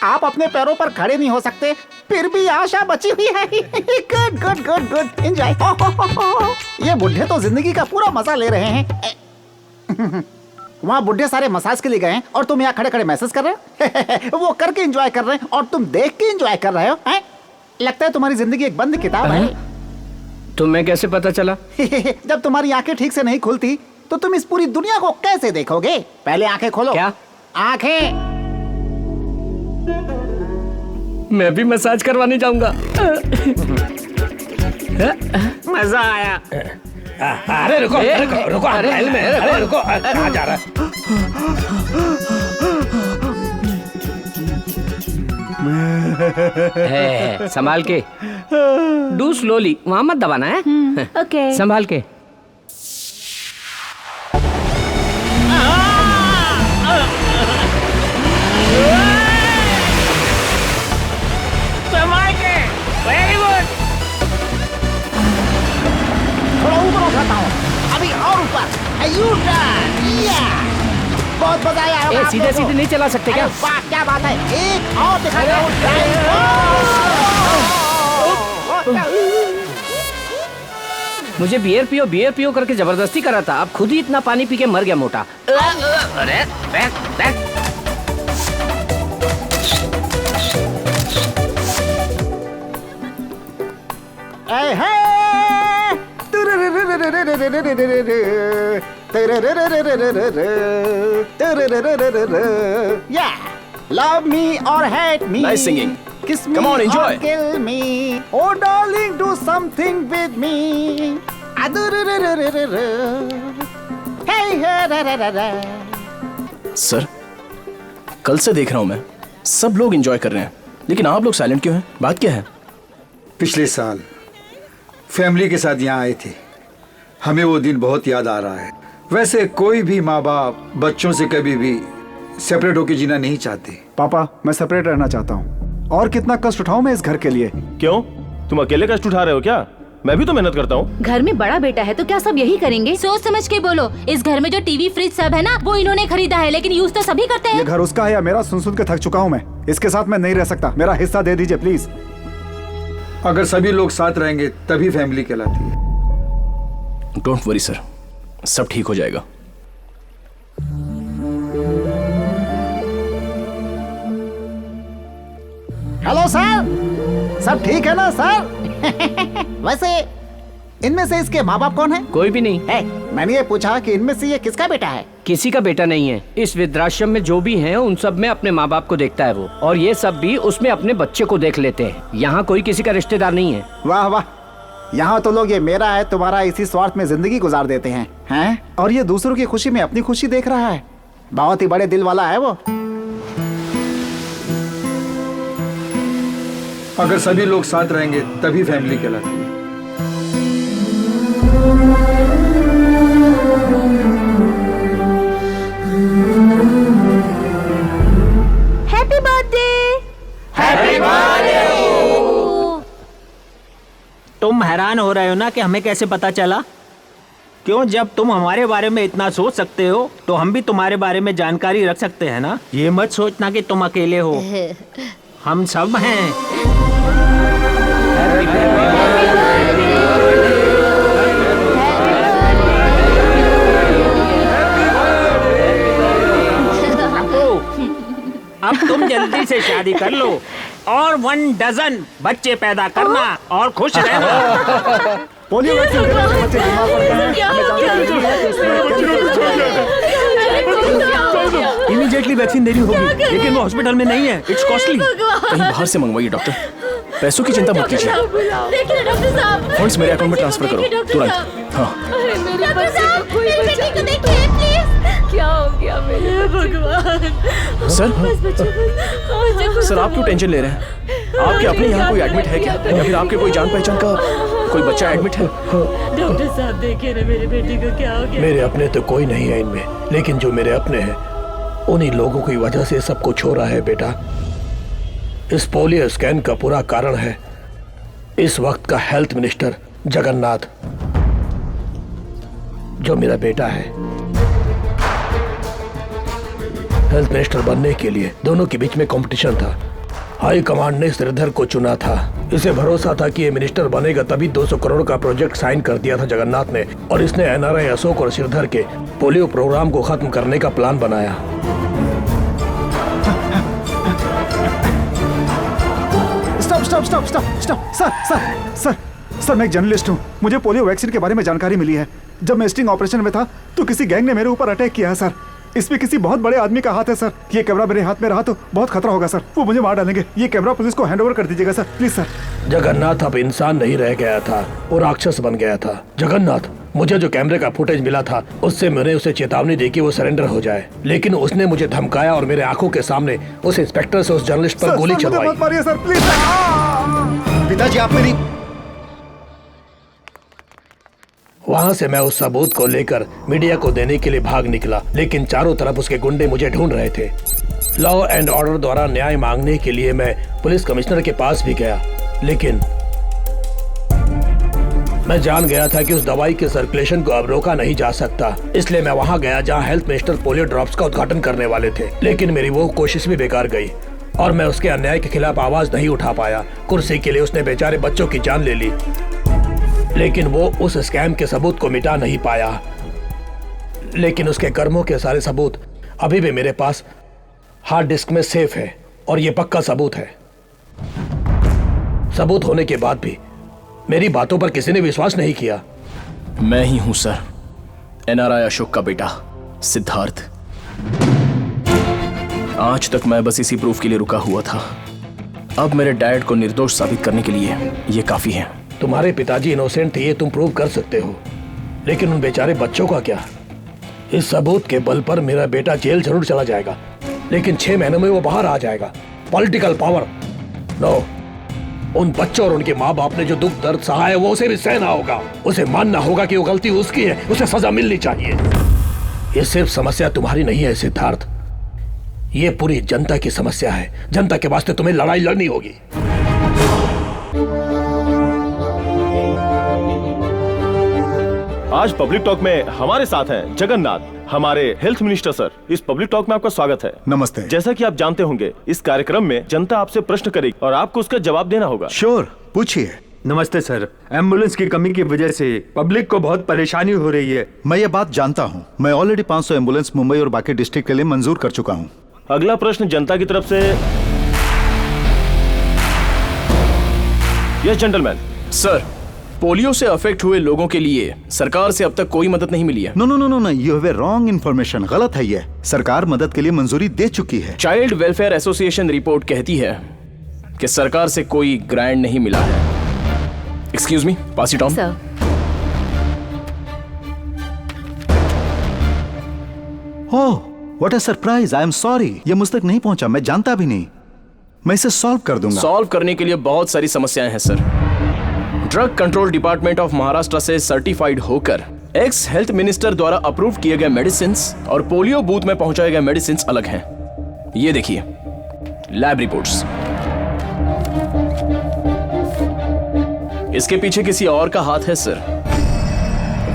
आप अपने पैरों पर खड़े नहीं हो सकते, फिर भी आशा बची हुई है। Good good good good enjoy. ये बुढ़े तो जिंदगी का पूरा मजा ले रहे हैं। वहाँ बुढ़े सारे मसाज के लिए गए हैं और तुम यहाँ खड़े खड़े मैसेज कर रहे हो। वो करके एंजॉय कर रहे हैं और तुम देख के एंजॉय कर रहे हो। हैं? लगता है तुम्हारी जिंदगी एक बंद किताब है। तुम्हें कैसे पता चला? जब तुम्हारी आंखें ठीक से नहीं खुलती तो तुम इस पूरी दुनिया को कैसे देखोगे? पहले आंखें खोलो। क्या? आंखें। मैं भी मसाज करवाने जाऊंगा। मजा आया। अरे रुको रुको रुको, महल में। अरे रुको, कहाँ जा रहा है? संभाल के। डू स्लोली, वहां मत दबाना है। ओके। संभाल के। संभाल के। Very good. थोड़ा ऊपर उठाता हूँ, अभी और ऊपर। बहुत मजा आया। सीधे सीधे नहीं चला सकते क्या? वाह क्या बात है। एक और दिखाता हूँ। मुझे बियर पियो करके जबरदस्ती करा था, अब खुद ही इतना पानी पी के मर गया मोटा। अरे back. Yeah, love me or hate me. Nice singing. Kiss me Come on, enjoy. or kill me. Oh darling, do something with me. Hey, sir, कल से देख रहा हूं मैं, सब लोग एंजॉय कर रहे हैं, लेकिन आप लोग साइलेंट क्यों हैं? बात क्या है? पिछले साल फैमिली के साथ यहाँ आए थे, हमें वो दिन बहुत याद आ रहा है। वैसे कोई भी माँ बाप बच्चों से कभी भी सेपरेट होकर जीना नहीं चाहते। पापा, मैं सेपरेट रहना चाहता हूँ। और कितना कष्ट उठाऊं मैं इस घर के लिए। क्यों, तुम अकेले कष्ट उठा रहे हो क्या? मैं भी तो मेहनत करता हूँ। घर में बड़ा बेटा है तो क्या सब यही करेंगे? सोच समझ के बोलो। इस घर में जो टीवी फ्रिज सब है ना, वो इन्होंने खरीदा है, लेकिन यूज तो सभी करते हैं। ये घर उसका है या मेरा? सुन सुन के थक चुका हूँ मैं। इसके साथ मैं नहीं रह सकता। मेरा हिस्सा दे दीजिए प्लीज। अगर सभी लोग साथ रहेंगे तभी फैमिली कहलाती है। डोंट वरी सर, सब ठीक हो जाएगा। हेलो सर, सब ठीक है ना सर? वैसे इनमें से इसके माँ बाप कौन है? कोई भी नहीं है। मैंने ये पूछा कि इनमें से ये किसका बेटा है? किसी का बेटा नहीं है। इस वृद्धाश्रम में जो भी हैं, उन सब में अपने माँ बाप को देखता है वो, और ये सब भी उसमें अपने बच्चे को देख लेते हैं। यहाँ कोई किसी का रिश्तेदार नहीं है। वाह वाह, यहाँ तो लोग ये मेरा है तुम्हारा इसी स्वार्थ में जिंदगी गुजार देते हैं। हैं? और ये दूसरों की खुशी में अपनी खुशी देख रहा है। बहुत ही बड़े दिल वाला है वो। अगर सभी लोग साथ रहेंगे तभी फैमिली कहलाती है। Happy birthday. Happy birthday. तुम हैरान हो रहे हो ना कि हमें कैसे पता चला? क्यों, जब तुम हमारे बारे में इतना सोच सकते हो तो हम भी तुम्हारे बारे में जानकारी रख सकते हैं ना। ये मत सोचना कि तुम अकेले हो, हम सब हैं। अब तुम जल्दी से शादी कर लो और 1 डजन बच्चे पैदा करना और खुश रहना। पोलियो वैक्सीन देना से बच्चे बीमार पड़ गए हैं। इमीडिएटली वैक्सीन देनी होगी, लेकिन वो हॉस्पिटल में नहीं है। It's costly. कहीं बाहर से मंगवाइए डॉक्टर। पैसों की चिंता मत कीजिए, देखिए डॉक्टर साहब, फंड्स मेरे अकाउंट में ट्रांसफर करो तुरंत। हाँ, डॉक्टर साहब, मेरी बेटी को देखिए प्लीज। क्या हो गया हे भगवान। सर? बस बच्चों, बस। सर आप क्यों टेंशन ले रहे हैं? आपके अपने यहाँ कोई एडमिट है क्या, या फिर आपके कोई जान पहचान का कोई बच्चा एडमिट है? डॉक्टर साहब देखिए ना, मेरे बेटे को क्या हो गया? मेरे अपने तो कोई नहीं है इनमें, लेकिन जो मेरे अपने हैं उन्हीं लोगों की वजह से सब कुछ हो रहा है बेटा। इस पोलियो स्कैन का पूरा कारण है इस वक्त का हेल्थ मिनिस्टर जगन्नाथ, जो मेरा बेटा है। हेल्थ मिनिस्टर बनने के लिए दोनों के बीच में कंपटीशन था। हाई कमांड ने श्रीधर को चुना था। इसे भरोसा था कि ये मिनिस्टर बनेगा, तभी 200 करोड़ का प्रोजेक्ट साइन कर दिया था जगन्नाथ ने, और इसने एनआरआई अशोक और श्रीधर के पोलियो प्रोग्राम को खत्म करने का प्लान बनाया। स्टॉप सर, मैं एक जर्नलिस्ट हूँ। मुझे पोलियो वैक्सीन के बारे में जानकारी मिली है। जब मैं स्टिंग ऑपरेशन में था तो किसी गैंग ने मेरे ऊपर अटैक किया है सर। इसमें किसी बहुत बड़े आदमी का हाथ है सर। ये कैमरा मेरे हाथ में रहा तो बहुत खतरा होगा सर, वो मुझे मार डालेंगे। ये कैमरा पुलिस को हैंड ओवर कर दीजिएगा सर, प्लीज सर। जगन्नाथ अब इंसान नहीं रह गया था, वो राक्षस बन गया था। जगन्नाथ, मुझे जो कैमरे का फुटेज मिला था उससे मैंने उसे चेतावनी दी कि वो सरेंडर हो जाए, लेकिन उसने मुझे धमकाया और मेरे आंखों के सामने उस इंस्पेक्टर से उस जर्नलिस्ट पर गोली चलवाई। पिताजी आप मेरी। वहाँ से मैं उस सबूत को लेकर मीडिया को देने के लिए भाग निकला, लेकिन चारों तरफ उसके गुंडे मुझे ढूंढ रहे थे। लॉ एंड ऑर्डर द्वारा न्याय मांगने के लिए मैं पुलिस कमिश्नर के पास भी गया, लेकिन मैं जान गया था कि उस दवाई के सर्कुलेशन को अब रोका नहीं जा सकता। इसलिए मैं वहां गया जहां हेल्थ मिनिस्टर पोलियो ड्रॉप्स का उद्घाटन करने वाले थे, लेकिन मेरी वो कोशिश भी बेकार गई और मैं उसके अन्याय के खिलाफ आवाज नहीं उठा पाया। कुर्सी के लिए उसने बेचारे बच्चों की जान ले ली, लेकिन वो उस स्कैम के सबूत को मिटा नहीं पाया। लेकिन उसके कर्मों के सारे सबूत अभी भी मेरे पास हार्ड डिस्क में सेफ है, और ये पक्का सबूत है। सबूत होने के बाद भी मेरी बातों पर किसी ने विश्वास नहीं किया। मैं ही हूं सर, एनआरआई अशोक का बेटा सिद्धार्थ। आज तक मैं बस इसी प्रूफ के लिए रुका हुआ था। अब मेरे डैड को निर्दोष साबित करने के लिए ये काफी है। तुम्हारे पिताजी इनोसेंट थे, ये तुम प्रूव कर सकते हो, लेकिन उन बेचारे बच्चों का क्या? इस सबूत के बल पर मेरा बेटा जेल जरूर चला जाएगा, लेकिन 6 महीनों में वो बाहर आ जाएगा। Political power no. उन बच्चों और उनके माँ बाप ने जो दुख दर्द सहा है वो उसे भी सहना होगा। उसे मानना होगा कि वो गलती उसकी है, उसे सजा मिलनी चाहिए। ये सिर्फ समस्या तुम्हारी नहीं है सिद्धार्थ, ये पूरी जनता की समस्या है। जनता के वास्ते तुम्हें लड़ाई लड़नी होगी। आज पब्लिक टॉक में हमारे साथ हैं जगन्नाथ, हमारे हेल्थ मिनिस्टर सर। इस पब्लिक टॉक में आपका स्वागत है। नमस्ते। जैसा कि आप जानते होंगे, इस कार्यक्रम में जनता आपसे प्रश्न करेगी और आपको उसका जवाब देना होगा। श्योर, पूछिए। नमस्ते सर, एम्बुलेंस की कमी की वजह से पब्लिक को बहुत परेशानी हो रही है। मैं ये बात जानता हूँ। मैं ऑलरेडी 500 एम्बुलेंस मुंबई और बाकी डिस्ट्रिक्ट के लिए मंजूर कर चुका हूँ। अगला प्रश्न जनता की तरफ से। Yes gentleman. सर, पोलियो से अफेक्ट हुए लोगों के लिए सरकार से अब तक कोई मदद नहीं मिली है। No no no no no, you have a wrong information. गलत है ये। सरकार मदद के लिए मंजूरी दे चुकी है। चाइल्ड वेलफेयर एसोसिएशन रिपोर्ट कहती है कि सरकार से कोई ग्रांट नहीं मिला है। Excuse me, pass it on. Sir, oh, what a surprise. I am sorry, ये मुझ तक नहीं पहुंचा। मैं जानता भी नहीं। मैं इसे सॉल्व कर दूंगा। सॉल्व करने के लिए बहुत सारी समस्याएं हैं sir. Drug control department of Maharashtra से सर्टिफाइड होकर एक्स हेल्थ मिनिस्टर द्वारा अप्रूव किए गए मेडिसिन और पोलियो बूथ में पहुंचाए गए मेडिसिन अलग हैं। ये देखिए, लैब रिपोर्ट्स। इसके पीछे किसी और का हाथ है सर।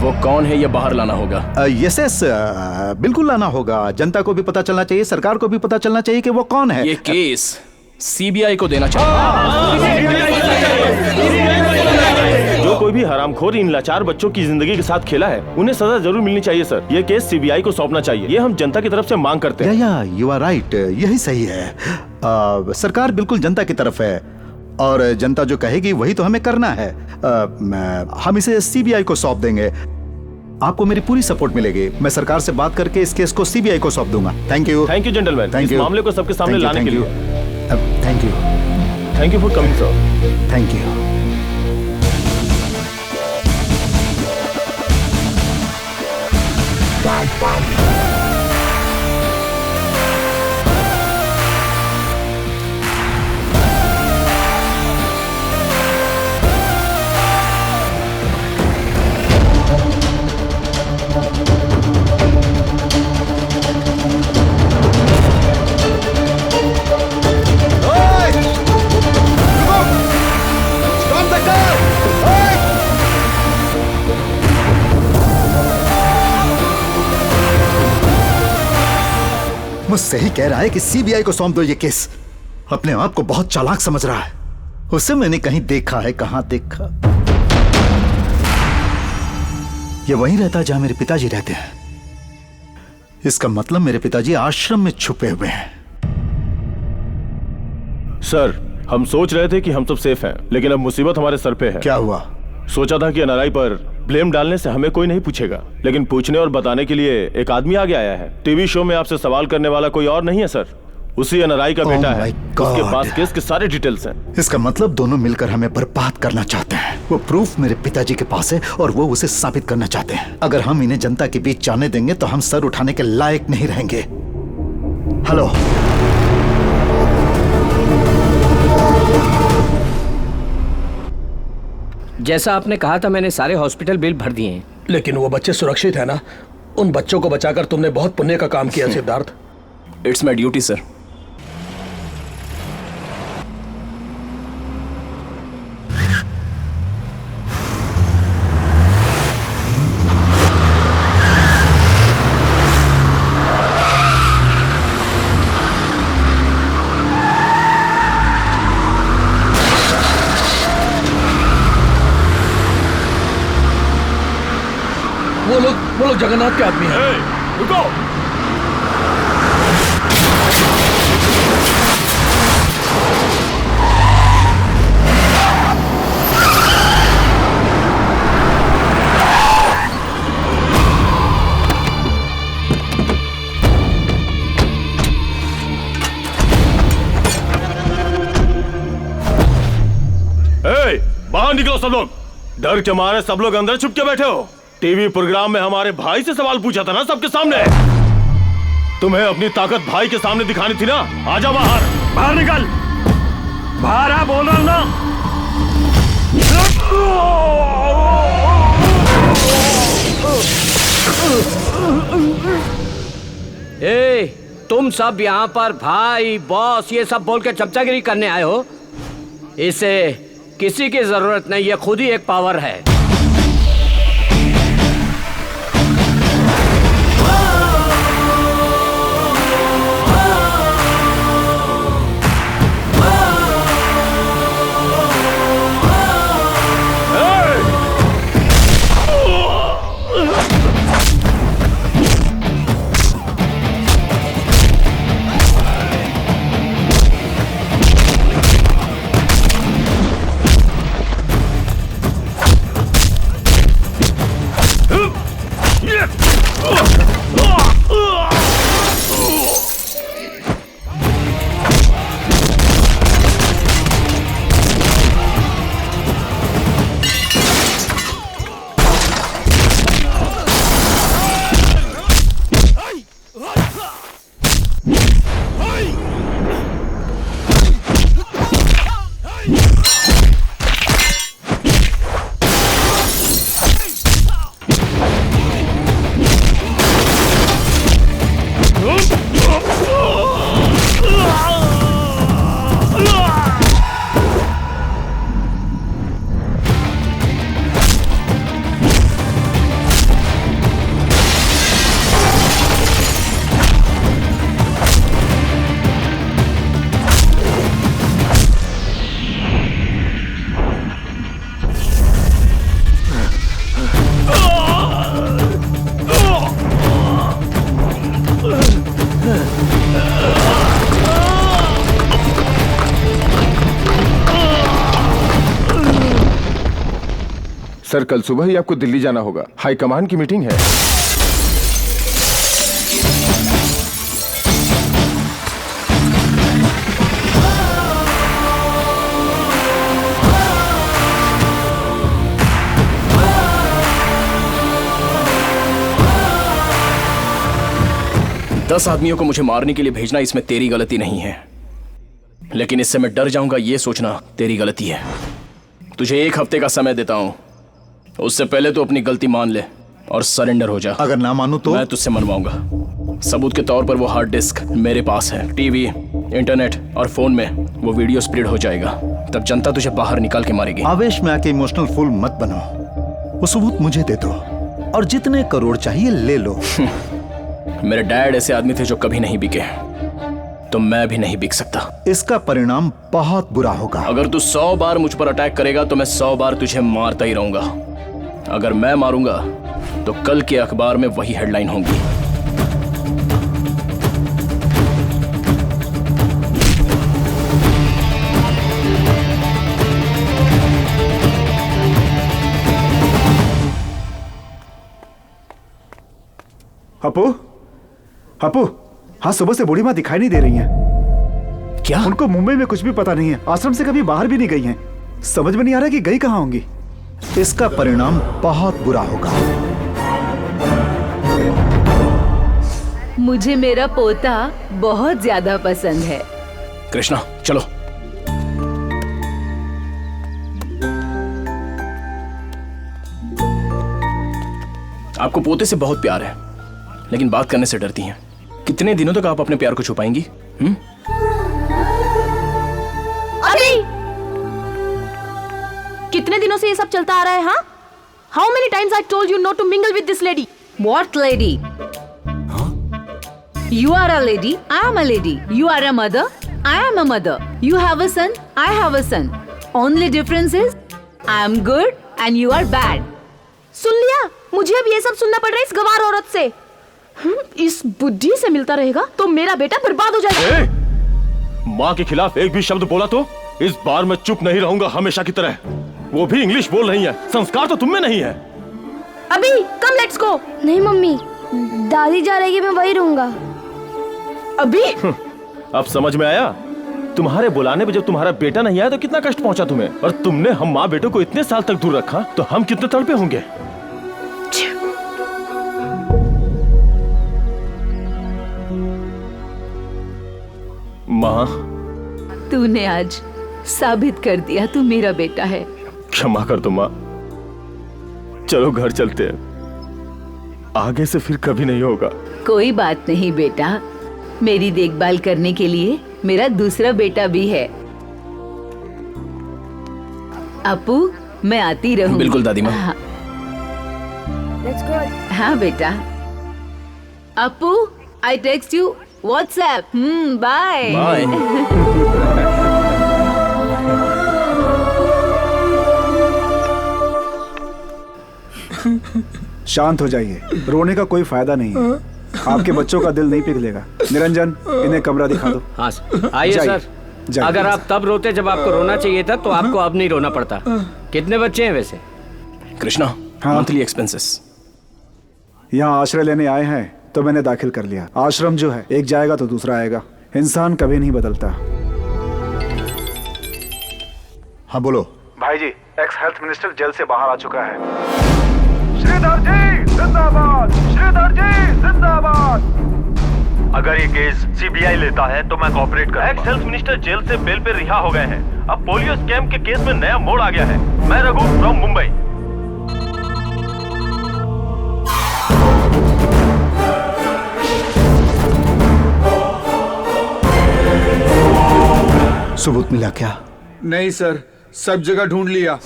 वो कौन है ये बाहर लाना होगा। यस यस, बिल्कुल लाना होगा। जनता को भी पता चलना चाहिए, सरकार को भी पता चलना चाहिए कि वो कौन है। ये केस सीबीआई को देना चाहिए। जो कोई भी हरामखोर इन लाचार बच्चों की जिंदगी के साथ खेला है, उन्हें सजा जरूर मिलनी चाहिए सर। ये केस सीबीआई को सौंपना चाहिए। ये हम जनता की तरफ से मांग करते हैं। या यू आर राइट, यही सही है। सरकार बिल्कुल जनता की तरफ है और जनता जो कहेगी वही तो हमें करना है। हम इसे सीबीआई को सौंप देंगे। आपको मेरी पूरी सपोर्ट मिलेगी। मैं सरकार से बात करके इस केस को सीबीआई को सौंप दूंगा। Thank you. Thank you gentleman, thank इस यू मामले को सबके सामने लाने के लिए। Thank you. Thank you for coming sir. Thank you. मुझसे ही कह रहा है कि सीबीआई को सौंप दो ये केस। अपने आप को बहुत चालाक समझ रहा है। उसे मैंने कहीं देखा है, कहां देखा? ये वहीं रहता है जहां मेरे पिताजी रहते हैं। इसका मतलब मेरे पिताजी आश्रम में छुपे हुए हैं। सर, हम सोच रहे थे कि हम सब सेफ हैं, लेकिन अब मुसीबत हमारे सर पे है। क्या हुआ? सोचा था कि एनआरआई पर ब्लेम डालने से हमें कोई नहीं पूछेगा, लेकिन पूछने और बताने के लिए एक आदमी आगे आया है। टीवी शो में आपसे सवाल करने वाला कोई और नहीं है सर, उसी एनआरआई का बेटा है। उसके पास केस के सारे डिटेल्स हैं। इसका मतलब दोनों मिलकर हमें बर्बाद करना चाहते हैं। वो प्रूफ मेरे पिताजी के पास है और वो उसे साबित करना चाहते हैं। अगर हम इन्हें जनता के बीच जाने देंगे तो हम सर उठाने के लायक नहीं रहेंगे। हेलो, जैसा आपने कहा था, मैंने सारे हॉस्पिटल बिल भर दिए हैं। लेकिन वो बच्चे सुरक्षित है ना? उन बच्चों को बचाकर तुमने बहुत पुण्य का काम किया Siddharth. It's my duty sir. वो लोग जगन्नाथ के आदमी हैं। रुको। बाहर निकलो सब लोग। डर के मारे सब लोग अंदर छुप के बैठे हो। टीवी प्रोग्राम में हमारे भाई से सवाल पूछा था ना सबके सामने। तुम्हें अपनी ताकत भाई के सामने दिखानी थी ना। आजा बाहर। बाहर निकल। बाहर आ, बोल रहा हूं ना। ए, तुम सब यहाँ पर भाई, बॉस, ये सब बोल के चमचागिरी करने आए हो? इसे किसी की जरूरत नहीं, ये खुद ही एक पावर है। सर, कल सुबह ही आपको दिल्ली जाना होगा। हाई कमान की मीटिंग है। दस आदमियों को मुझे मारने के लिए भेजना इसमें तेरी गलती नहीं है, लेकिन इससे मैं डर जाऊंगा ये सोचना तेरी गलती है। तुझे 1 हफ्ते का समय देता हूं, उससे पहले तो अपनी गलती मान ले और सरेंडर हो जा। अगर ना मानू तो? मैं तुझसे मनवाऊंगा। सबूत के तौर पर वो हार्ड डिस्क मेरे पास है। टीवी, इंटरनेट और फोन में वो वीडियो स्प्रेड हो जाएगा। तब जनता तुझे बाहर निकाल के मारेगी। आवेश में आके इमोशनल फूल मत बनो। वो सबूत मुझे दे दो और जितने करोड़ चाहिए ले लो। मेरे डैड ऐसे आदमी थे जो कभी नहीं बिके। तो मैं भी नहीं बिक सकता। इसका परिणाम बहुत बुरा होगा। अगर तू 100 बार मुझ पर अटैक करेगा तो मैं 100 बार तुझे मारता ही रहूंगा। अगर मैं मारूंगा तो कल के अखबार में वही हेडलाइन होगी। अपू, अपू, हाँ सुबह से बूढ़ी माँ दिखाई नहीं दे रही हैं। क्या? उनको मुंबई में कुछ भी पता नहीं है, आश्रम से कभी बाहर भी नहीं गई हैं। समझ में नहीं आ रहा कि गई कहाँ होंगी। इसका परिणाम बहुत बुरा होगा। मुझे मेरा पोता बहुत ज्यादा पसंद है। कृष्णा चलो। आपको पोते से बहुत प्यार है, लेकिन बात करने से डरती हैं। कितने दिनों तक आप अपने प्यार को छुपाएंगी? अभी कितने दिनों से ये सब चलता आ रहा है? हाँ, how many times I told you not to mingle with this lady? What lady? You are a lady. I am a lady. You are a mother. I am a mother. You have a son. I have a son. Only difference is I am good and you are bad. सुन लिया? मुझे अब ये सब सुनना पड़ रहा है इस गवार औरत से। इस बुद्धि से मिलता रहेगा तो मेरा बेटा बर्बाद हो जाएगा। माँ के खिलाफ एक भी शब्द बोला तो इस बार मैं चुप नहीं रहूंगा हमेशा की तरह। वो भी इंग्लिश बोल रही है, संस्कार तो तुम में नहीं है। अभी कम, लेट्स गो। नहीं मम्मी, दादी जा रही है, मैं वही रहूंगा। अभी अब समझ में आया? तुम्हारे बुलाने पे जब तुम्हारा बेटा नहीं आया तो कितना कष्ट पहुंचा तुम्हें, और तुमने हम माँ बेटों को इतने साल तक दूर रखा तो हम कितने तड़पे होंगे। माँ, तूने आज साबित कर दिया तू मेरा बेटा है। क्षमा कर दो माँ, चलो घर चलते हैं, आगे से फिर कभी नहीं होगा। कोई बात नहीं बेटा, मेरी देखभाल करने के लिए मेरा दूसरा बेटा भी है। अपू, मैं आती रहूं। बिल्कुल दादी माँ। हाँ। Let's go. हाँ बेटा। Apu, I text you WhatsApp. Bye bye. शांत हो जाइए, रोने का कोई फायदा नहीं है। आपके बच्चों का दिल नहीं पिघलेगा। निरंजन, इन्हें कमरा दिखा दो। हाँ आइए सर। अगर आप तब रोते जब आपको रोना चाहिए था तो आपको अब नहीं रोना पड़ता। कितने बच्चे हैं वैसे? Krishna, monthly expenses. यहाँ आश्रय लेने आए हैं तो मैंने दाखिल कर लिया। आश्रम जो है एक जाएगा तो दूसरा आएगा, इंसान कभी नहीं बदलता। हाँ बोलो। भाई जी, एक्स हेल्थ मिनिस्टर जेल से बाहर आ चुका है। श्रीधर जी जिंदाबाद, श्रीधर जी जिंदाबाद। अगर ये केस सीबीआई लेता है तो मैं कोऑपरेट करूंगा। एक्स हेल्थ मिनिस्टर जेल से बेल पे रिहा हो गए हैं। अब पोलियो स्कैम के केस में नया मोड़ आ गया है। मैं रघु फ्रॉम मुंबई। सबूत मिला क्या? नहीं सर, सब जगह ढूंढ लिया।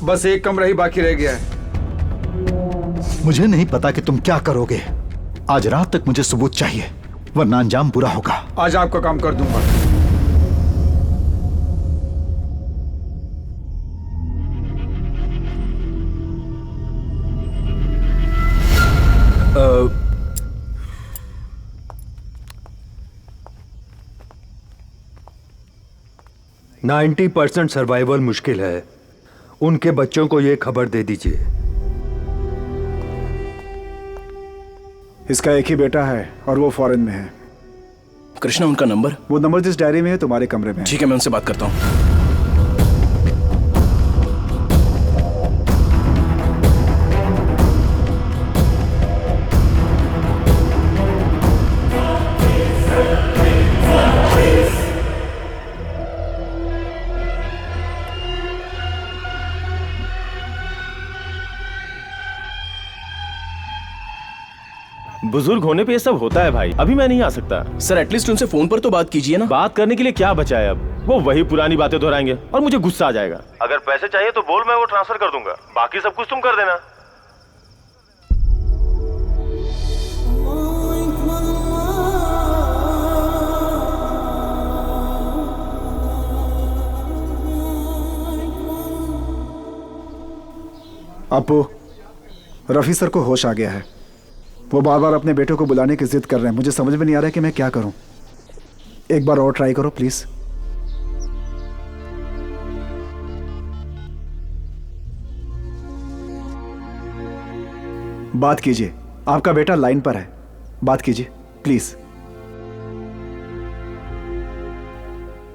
बस एक कमरा ही बाकी रह गया है। मुझे नहीं पता कि तुम क्या करोगे। आज रात तक मुझे सबूत चाहिए, वरना अंजाम बुरा होगा। आज आपका काम कर दूंगा। अ 90% सर्वाइवल मुश्किल है। उनके बच्चों को ये खबर दे दीजिए। इसका एक ही बेटा है और वो फॉरेन में है। कृष्णा, उनका नंबर? वो नंबर जिस डायरी में है तुम्हारे कमरे में। ठीक है, मैं उनसे बात करता हूँ। बुजुर्ग होने पे ये सब होता है भाई। अभी मैं नहीं आ सकता। सर, एटलीस्ट उनसे फोन पर तो बात कीजिए ना। बात करने के लिए क्या बचा है अब? वो वही पुरानी बातें दोहराएंगे और मुझे गुस्सा आ जाएगा। अगर पैसे चाहिए तो बोल, मैं वो ट्रांसफर कर दूंगा। बाकी सब कुछ तुम कर देना। अपू, रफी सर को होश आ गया है। वो बार बार अपने बेटे को बुलाने की जिद कर रहे हैं। मुझे समझ में नहीं आ रहा है कि मैं क्या करूं। एक बार और ट्राई करो प्लीज। बात कीजिए, आपका बेटा लाइन पर है, बात कीजिए प्लीज।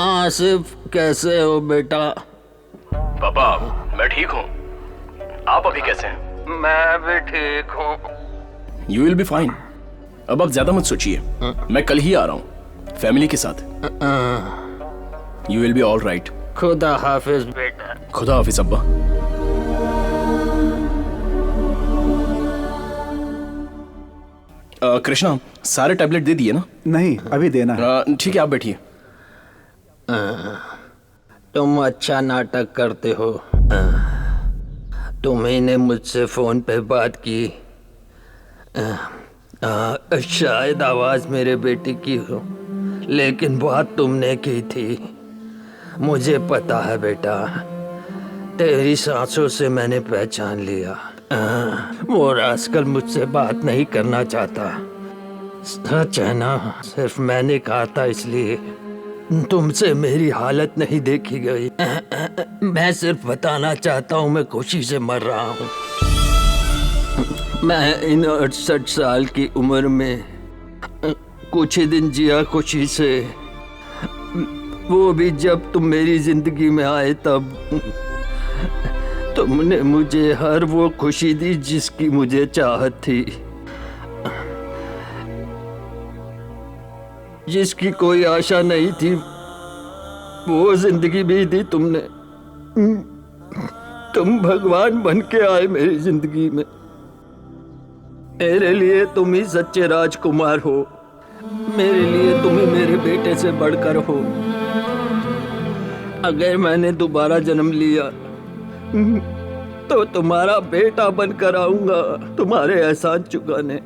आसिफ, कैसे हो बेटा? पापा, मैं ठीक हूँ। आप अभी कैसे हैं? मैं भी ठीक हूँ। You will be fine. अब आप ज्यादा मत सोचिए, मैं कल ही आ रहा हूँ फैमिली के साथ। You will be all right. खुदा हाफिज बेटा। खुदा हाफिज अब्बा। कृष्णा, सारे टैबलेट दे दिए ना? नहीं, अभी देना है। ठीक है, आप बैठिए। तुम अच्छा नाटक करते हो। तुम्ही ने मुझसे फोन पे बात की। शायद आवाज मेरे बेटे की हो, लेकिन बात तुमने की थी। मुझे पता है बेटा, तेरी सांसों से मैंने पहचान लिया। वो रास्कल मुझसे बात नहीं करना चाहता। सच है ना? सिर्फ मैंने कहा था इसलिए तुमसे मेरी हालत नहीं देखी गई। मैं सिर्फ बताना चाहता हूँ मैं खुशी से मर रहा हूँ। मैं इन 68 साल की उम्र में कुछ ही दिन जिया खुशी से, वो भी जब तुम मेरी जिंदगी में आए तब। तुमने मुझे हर वो खुशी दी जिसकी मुझे चाहत थी, जिसकी कोई आशा नहीं थी। वो जिंदगी भी दी तुमने। तुम भगवान बन के आए मेरी जिंदगी में। मेरे लिए तुम ही सच्चे राजकुमार हो। मेरे लिए तुम ही मेरे बेटे से बढ़कर हो। अगर मैंने दोबारा जन्म लिया तो तुम्हारा बेटा बनकर आऊंगा तुम्हारे एहसान चुकाने।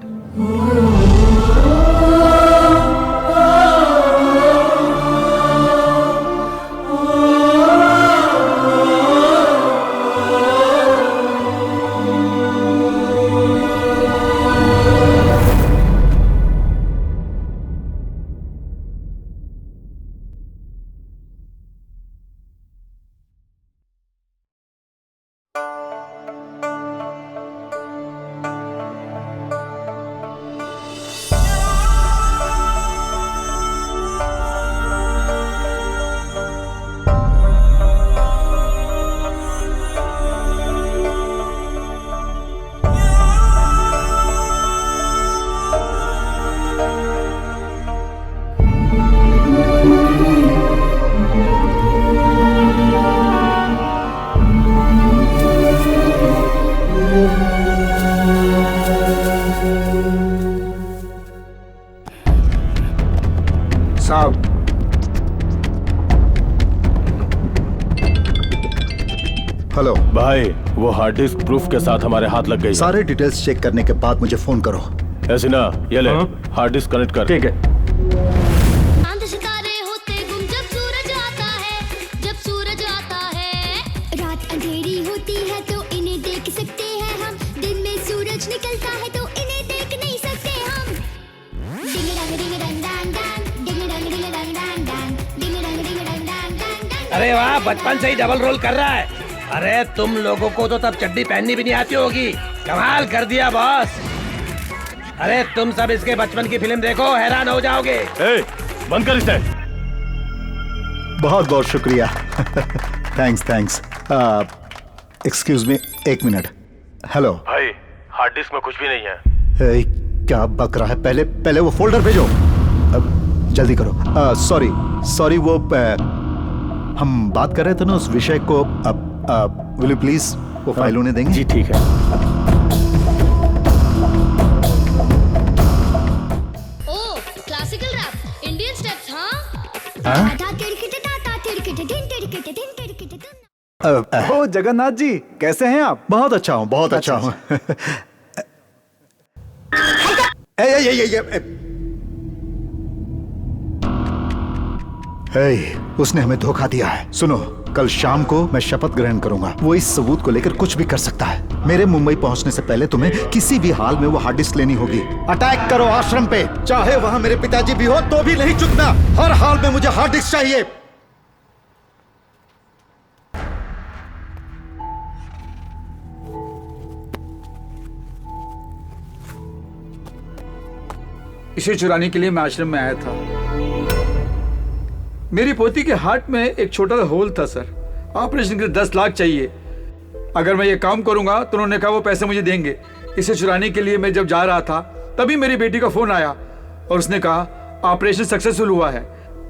हेलो भाई, वो हार्ड डिस्क प्रूफ के साथ हमारे हाथ लग गई। सारे डिटेल्स चेक करने के बाद मुझे फोन करो। ऐसे ना, ये ले हार्ड डिस्क कनेक्ट कर। ठीक है। चांद सितारे होते गुम जब सूरज आता है, जब सूरज आता है। रात अंधेरी होती है तो इन्हें देख सकते हैं हम, दिन में सूरज निकलता है तो इन्हें देख नहीं सकते हम। डिंग डंग डिंग डंग डंग डंग, डिंग डंग डिंग डंग डंग डंग, डिंग डंग डिंग डंग डंग डंग। अरे वाह, बचपन से ही डबल रोल कर रहा है। अरे तुम लोगों को तो तब चड्डी पहननी भी नहीं आती होगी। कमाल कर दिया बॉस। अरे तुम सब इसके बचपन की फिल्म देखो, हैरान हो जाओगे। बंद कर इसे। बहुत बहुत शुक्रिया। Thanks thanks. एक्सक्यूज मी, एक मिनट। हेलो भाई, हार्ड डिस्क में कुछ भी नहीं है। क्या बक रहा है? पहले वो फोल्डर भेजो। जल्दी करो। सॉरी वो हम बात कर रहे थे ना उस विषय को। विल यू प्लीज वो फाइल उन्हें देंगे? जी ठीक है। ओ, क्लासिकल रैप, इंडियन स्टेप्स, हाँ? ओ जगन्नाथ जी, कैसे हैं आप? बहुत अच्छा हूँ, बहुत अच्छा हूँ। उसने हमें धोखा दिया है। सुनो, कल शाम को मैं शपथ ग्रहण करूंगा। वो इस सबूत को लेकर कुछ भी कर सकता है। मेरे मुंबई पहुंचने से पहले तुम्हें किसी भी हाल में वो हार्ड डिस्क लेनी होगी। अटैक करो आश्रम पे, चाहे वहां मेरे पिताजी भी हो तो भी नहीं चुकना। हर हाल में मुझे हार्ड डिस्क चाहिए। इसे चुराने के लिए मैं आश्रम में आया था। मेरी पोती के हार्ट में एक छोटा सा होल था सर। ऑपरेशन के लिए 10 लाख चाहिए। अगर मैं ये काम करूंगा तो उन्होंने कहा वो पैसे मुझे देंगे। इसे चुराने के लिए मैं जब जा रहा था तभी मेरी बेटी का फोन आया और उसने कहा ऑपरेशन सक्सेसफुल हुआ है।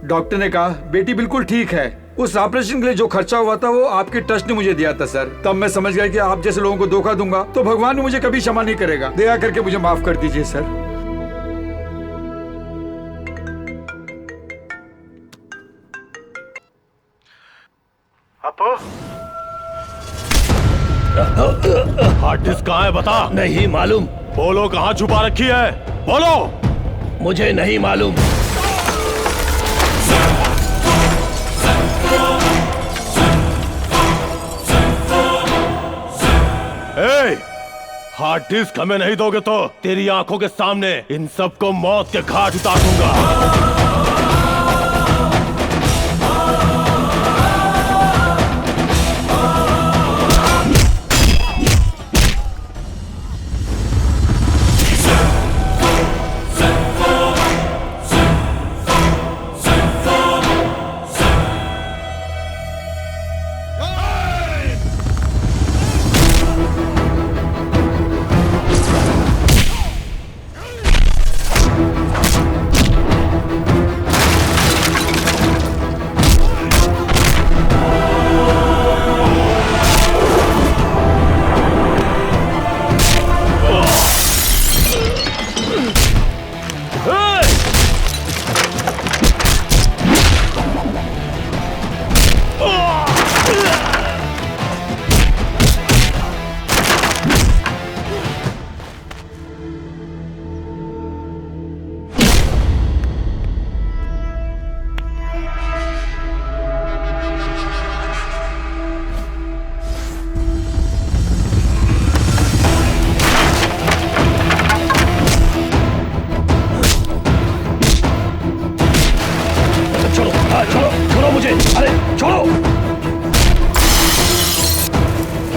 डॉक्टर ने कहा बेटी बिल्कुल ठीक है। उस ऑपरेशन के लिए जो खर्चा हुआ था वो आपके ट्रस्ट ने मुझे दिया था सर। तब मैं समझ गया कि आप जैसे लोगों को धोखा दूंगा तो भगवान मुझे कभी क्षमा नहीं करेगा। दया करके मुझे माफ कर दीजिए सर। हार्ड डिस्क कहाँ है बता। नहीं मालूम। बोलो कहाँ छुपा रखी है, बोलो। मुझे नहीं मालूम। हार्ड डिस्क हमें नहीं दोगे तो तेरी आंखों के सामने इन सबको मौत के घाट उतार दूंगा।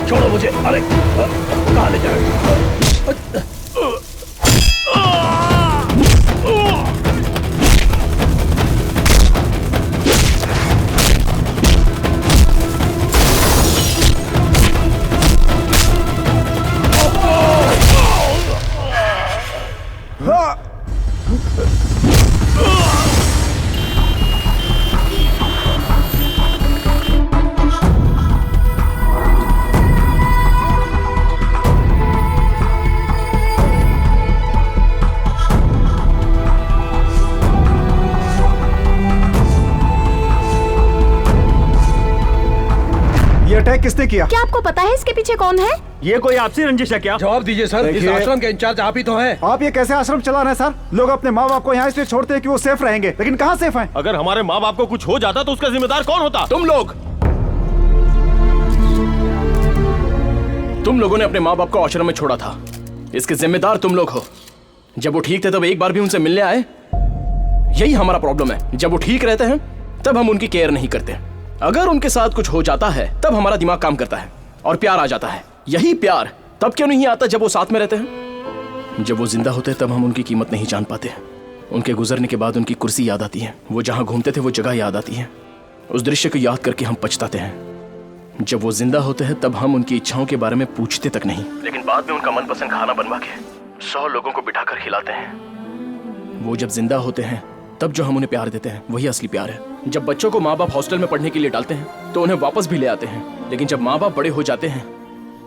छोड़ो मुझे। अरे कहाँ ले जा रहे हो? अटैक किसने किया? क्या आपको पता है इसके पीछे कौन है? ये कोई आपसी रंजिश है क्या? जवाब दीजिए सर। इस आश्रम के इंचार्ज आप ही तो हैं। आप ये कैसे आश्रम चला रहे हैं सर? लोग अपने माँ बाप को यहाँ इसलिए छोड़ते हैं कि वो सेफ रहेंगे, लेकिन कहाँ सेफ हैं? अगर हमारे माँ बाप को कुछ हो जाता तो उसका जिम्मेदार कौन होता? तुम लोग। तुम लोगों ने अपने माँ बाप को आश्रम में छोड़ा था, इसके जिम्मेदार तुम लोग हो। जब वो ठीक थे तब एक बार भी उनसे मिलने आए? यही हमारा प्रॉब्लम है, जब वो ठीक रहते हैं तब हम उनकी केयर नहीं करते। अगर उनके साथ कुछ हो जाता है तब हमारा दिमाग काम करता है और प्यार आ जाता है। यही प्यार तब क्यों नहीं आता जब वो साथ में रहते हैं? जब वो जिंदा होते हैं तब हम उनकी कीमत नहीं जान पाते। उनके गुजरने के बाद उनकी कुर्सी याद आती है, वो जहां घूमते थे वो जगह याद आती है। उस दृश्य को याद करके हम पछताते हैं। जब वो जिंदा होते हैं तब हम उनकी इच्छाओं के बारे में पूछते तक नहीं, लेकिन बाद में उनका मनपसंद खाना बनवा के 100 लोगों को बिठाकर खिलाते हैं। वो जब जिंदा होते हैं तब जो हम उन्हें प्यार देते हैं वही असली प्यार है। जब बच्चों को माँ बाप हॉस्टल में पढ़ने के लिए डालते हैं तो उन्हें वापस भी ले आते हैं, लेकिन जब माँ बाप बड़े हो जाते हैं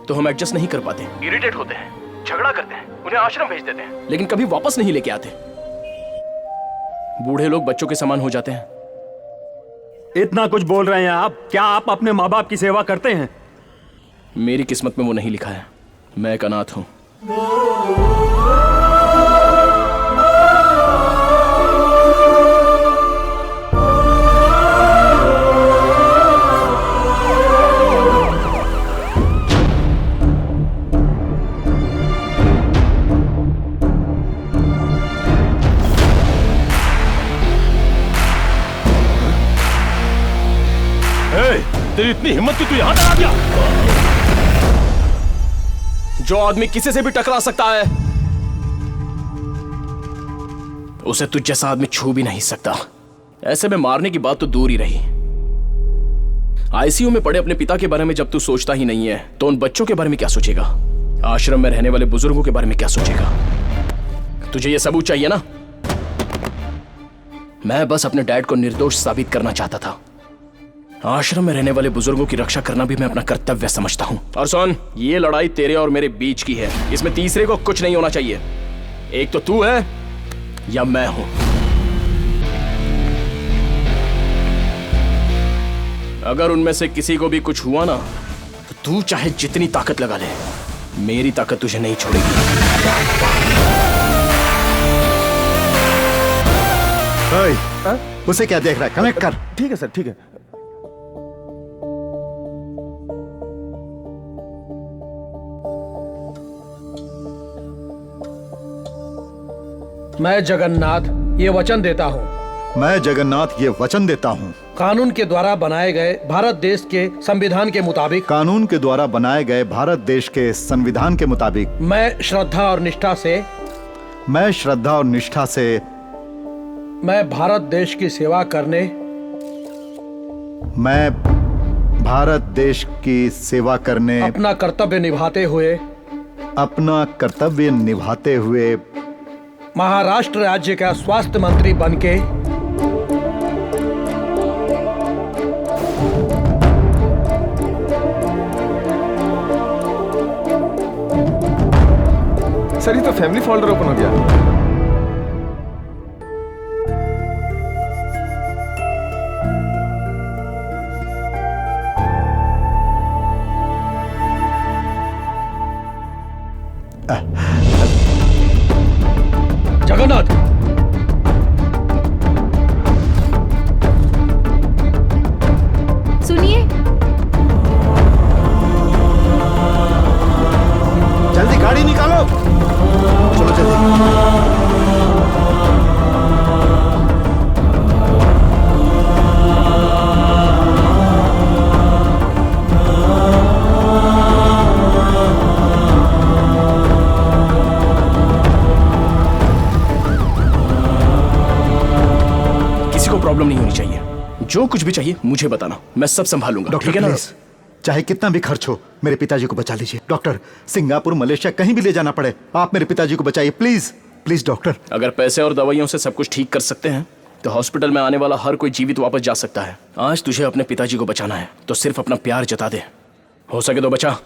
तो हम एडजस्ट नहीं कर पाते, इरिटेट होते हैं, झगड़ा करते हैं, उन्हें आश्रम भेज देते हैं, लेकिन कभी वापस नहीं लेके आते। बूढ़े लोग बच्चों के समान हो जाते हैं। इतना कुछ बोल रहे हैं आप, क्या आप अपने माँ बाप की सेवा करते हैं? मेरी किस्मत में वो नहीं लिखा है, मैं एक अनाथ हूं। तेरी इतनी हिम्मत कि तू यहां तक आ गया? जो आदमी किसी से भी टकरा सकता है उसे तुझ जैसा आदमी छू भी नहीं सकता। ऐसे में मारने की बात तो दूर ही रही। आईसीयू में पड़े अपने पिता के बारे में जब तू सोचता ही नहीं है तो उन बच्चों के बारे में क्या सोचेगा? आश्रम में रहने वाले बुजुर्गों के बारे में क्या सोचेगा? तुझे ये सबूत चाहिए ना? मैं बस अपने डैड को निर्दोष साबित करना चाहता था। आश्रम में रहने वाले बुजुर्गों की रक्षा करना भी मैं अपना कर्तव्य समझता हूं। और सुन, ये लड़ाई तेरे और मेरे बीच की है, इसमें तीसरे को कुछ नहीं होना चाहिए। एक तो तू है या मैं हूं। अगर उनमें से किसी को भी कुछ हुआ ना तो तू चाहे जितनी ताकत लगा ले, मेरी ताकत तुझे नहीं छोड़ेगी। उसे क्या देख रहा है? कनेक्ट कर। ठीक है सर, ठीक है। मैं जगन्नाथ ये वचन देता हूँ। मैं जगन्नाथ ये वचन देता हूँ। कानून के द्वारा बनाए गए भारत देश के संविधान के मुताबिक। कानून के द्वारा बनाए गए भारत देश के संविधान के मुताबिक। मैं श्रद्धा और निष्ठा से। मैं श्रद्धा और निष्ठा से। मैं भारत देश की सेवा करने। मैं भारत देश की सेवा करने। अपना कर्तव्य निभाते हुए। अपना कर्तव्य निभाते हुए। महाराष्ट्र राज्य का स्वास्थ्य मंत्री बनके। सर ये तो फैमिली फोल्डर ओपन हो गया। जगन्नाथ, सुनिए। जल्दी गाड़ी निकालो। चलो जल्दी। प्रॉब्लम नहीं होनी चाहिए। जो कुछ भी चाहिए मुझे बताना, मैं सब संभालूंगा। डॉक्टर ठीक है ना? चाहे कितना भी खर्च हो मेरे पिताजी को बचा लीजिए। डॉक्टर, सिंगापुर मलेशिया कहीं भी ले जाना पड़े, आप मेरे पिताजी को बचाइए प्लीज प्लीज। डॉक्टर, अगर पैसे और दवाइयों से सब कुछ ठीक कर सकते हैं तो हॉस्पिटल में आने वाला हर कोई जीवित वापस जा सकता है। आज तुझे अपने पिताजी को बचाना है तो सिर्फ अपना प्यार जता दे, हो सके तो बचा।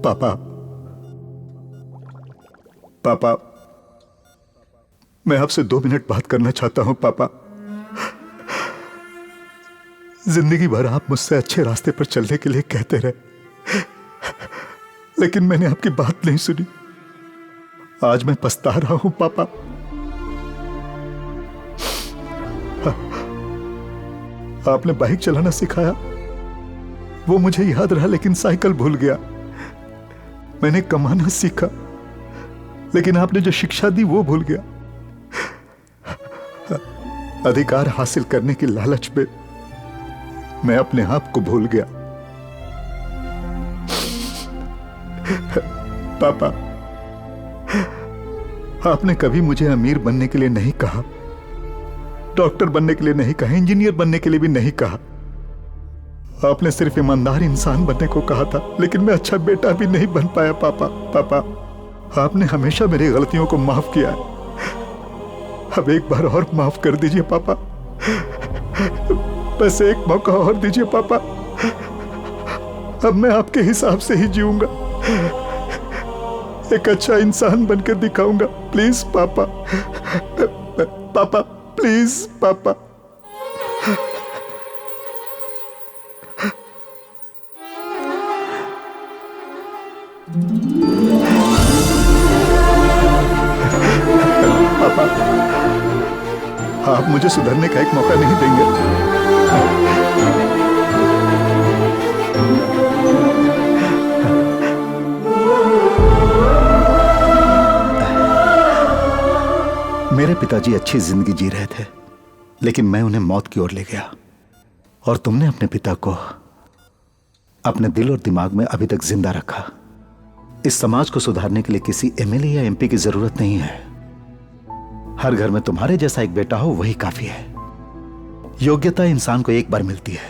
पापा, पापा, मैं आपसे 2 मिनट बात करना चाहता हूं। पापा, जिंदगी भर आप मुझसे अच्छे रास्ते पर चलने के लिए कहते रहे, लेकिन मैंने आपकी बात नहीं सुनी। आज मैं पछता रहा हूं पापा। आपने बाइक चलाना सिखाया, वो मुझे याद रहा, लेकिन साइकिल भूल गया। मैंने कमाना सीखा, लेकिन आपने जो शिक्षा दी वो भूल गया। अधिकार हासिल करने की लालच में मैं अपने आप को भूल गया। पापा, आपने कभी मुझे अमीर बनने के लिए नहीं कहा, डॉक्टर बनने के लिए नहीं कहा, इंजीनियर बनने के लिए भी नहीं कहा। आपने सिर्फ ईमानदार इंसान बनने को कहा था, लेकिन मैं अच्छा बेटा भी नहीं बन पाया। पापा, पापा, आपने हमेशा मेरी गलतियों को माफ किया है, अब एक बार और माफ कर दीजिए पापा। बस एक मौका और दीजिए पापा। अब मैं आपके हिसाब से ही जीऊंगा, एक अच्छा इंसान बनकर दिखाऊंगा। प्लीज पापा, पापा प्लीज पापा। पापा, आप मुझे सुधरने का एक मौका नहीं देंगे? पिताजी अच्छी जिंदगी जी रहे थे, लेकिन मैं उन्हें मौत की ओर ले गया और तुमने अपने पिता को अपने दिल और दिमाग में अभी तक जिंदा रखा। इस समाज को सुधारने के लिए किसी एमएलए या एमपी की जरूरत नहीं है। हर घर में तुम्हारे जैसा एक बेटा हो वही काफी है। योग्यता इंसान को एक बार मिलती है,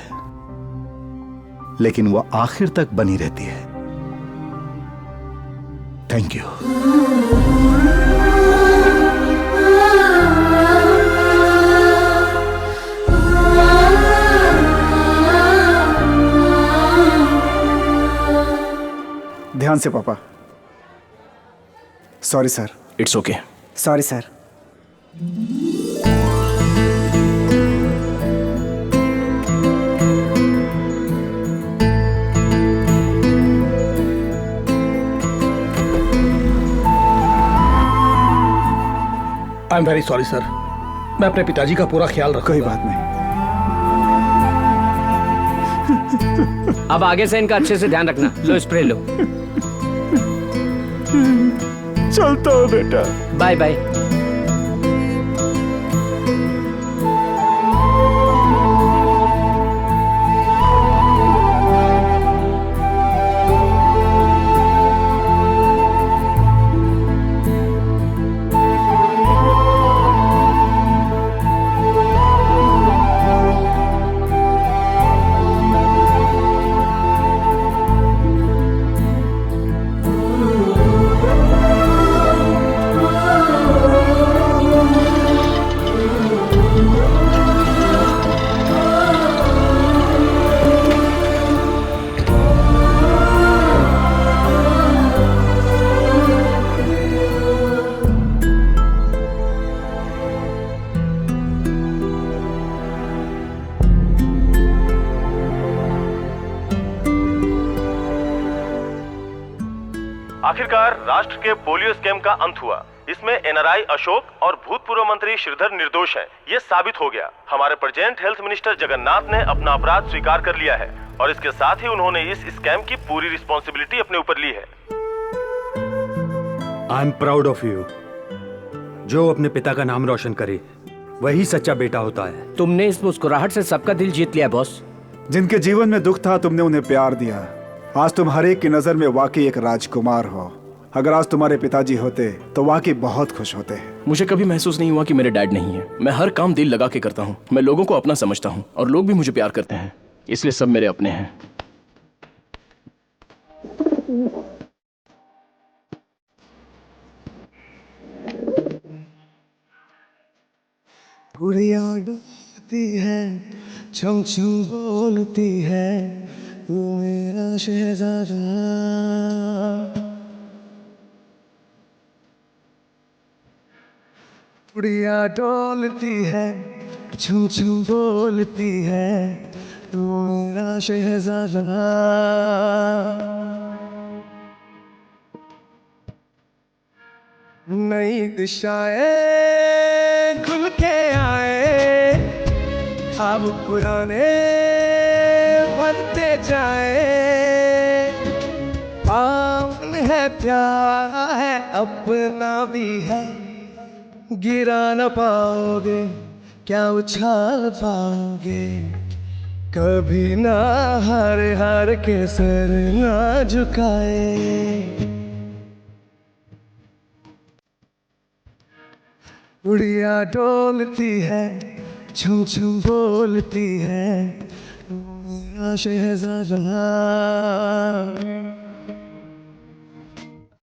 लेकिन वो आखिर तक बनी रहती है। Thank you. ध्यान से पापा। Sorry sir. It's okay. Sorry sir. I am very sorry sir. मैं अपने पिताजी का पूरा ख्याल रखूंगा। कोई बात नहीं। अब आगे से इनका अच्छे से ध्यान रखना। लो स्प्रे लो। चलता हूँ बेटा। Bye bye. आखिरकार राष्ट्र के पोलियो स्कैम का अंत हुआ। इसमें एनआरआई अशोक और भूतपूर्व मंत्री श्रीधर निर्दोष हैं। ये साबित हो गया। हमारे प्रेजेंट हेल्थ मिनिस्टर जगन्नाथ ने अपना अपराध स्वीकार कर लिया है और इसके साथ ही उन्होंने इस स्कैम की पूरी रिस्पॉन्सिबिलिटी अपने ऊपर ली है। I am proud of you. जो अपने पिता का नाम रोशन करे वही सच्चा बेटा होता है। तुमने इस मुस्कुराहट से सबका दिल जीत लिया बॉस। जिनके जीवन में दुख था तुमने उन्हें प्यार दिया। आज तुम हर एक की नजर में वाकई एक राजकुमार हो। अगर आज तुम्हारे पिताजी होते तो वाकई बहुत खुश होते। मुझे कभी महसूस नहीं हुआ कि मेरे डैड नहीं है। मैं हर काम दिल लगा के करता हूँ। मैं लोगों को अपना समझता हूँ और लोग भी मुझे प्यार करते हैं, इसलिए सब मेरे अपने हैं। गुड़िया डूबती है, छम छम बोलती है, तू मेरा शहजादा। गुड़िया डोलती है, छम छम बोलती है, तू मेरा शहजादा। नई दिशाएं खुल के आए, अब पुराने बनते जाए। पावन है, प्यारा है, अपना भी है, गिरा न पाओगे, क्या उछाल पाओगे। कभी ना हार हार के सर ना झुकाए। गुड़िया डोलती है, छुम छुम बोलती है, मेरा शहजादा।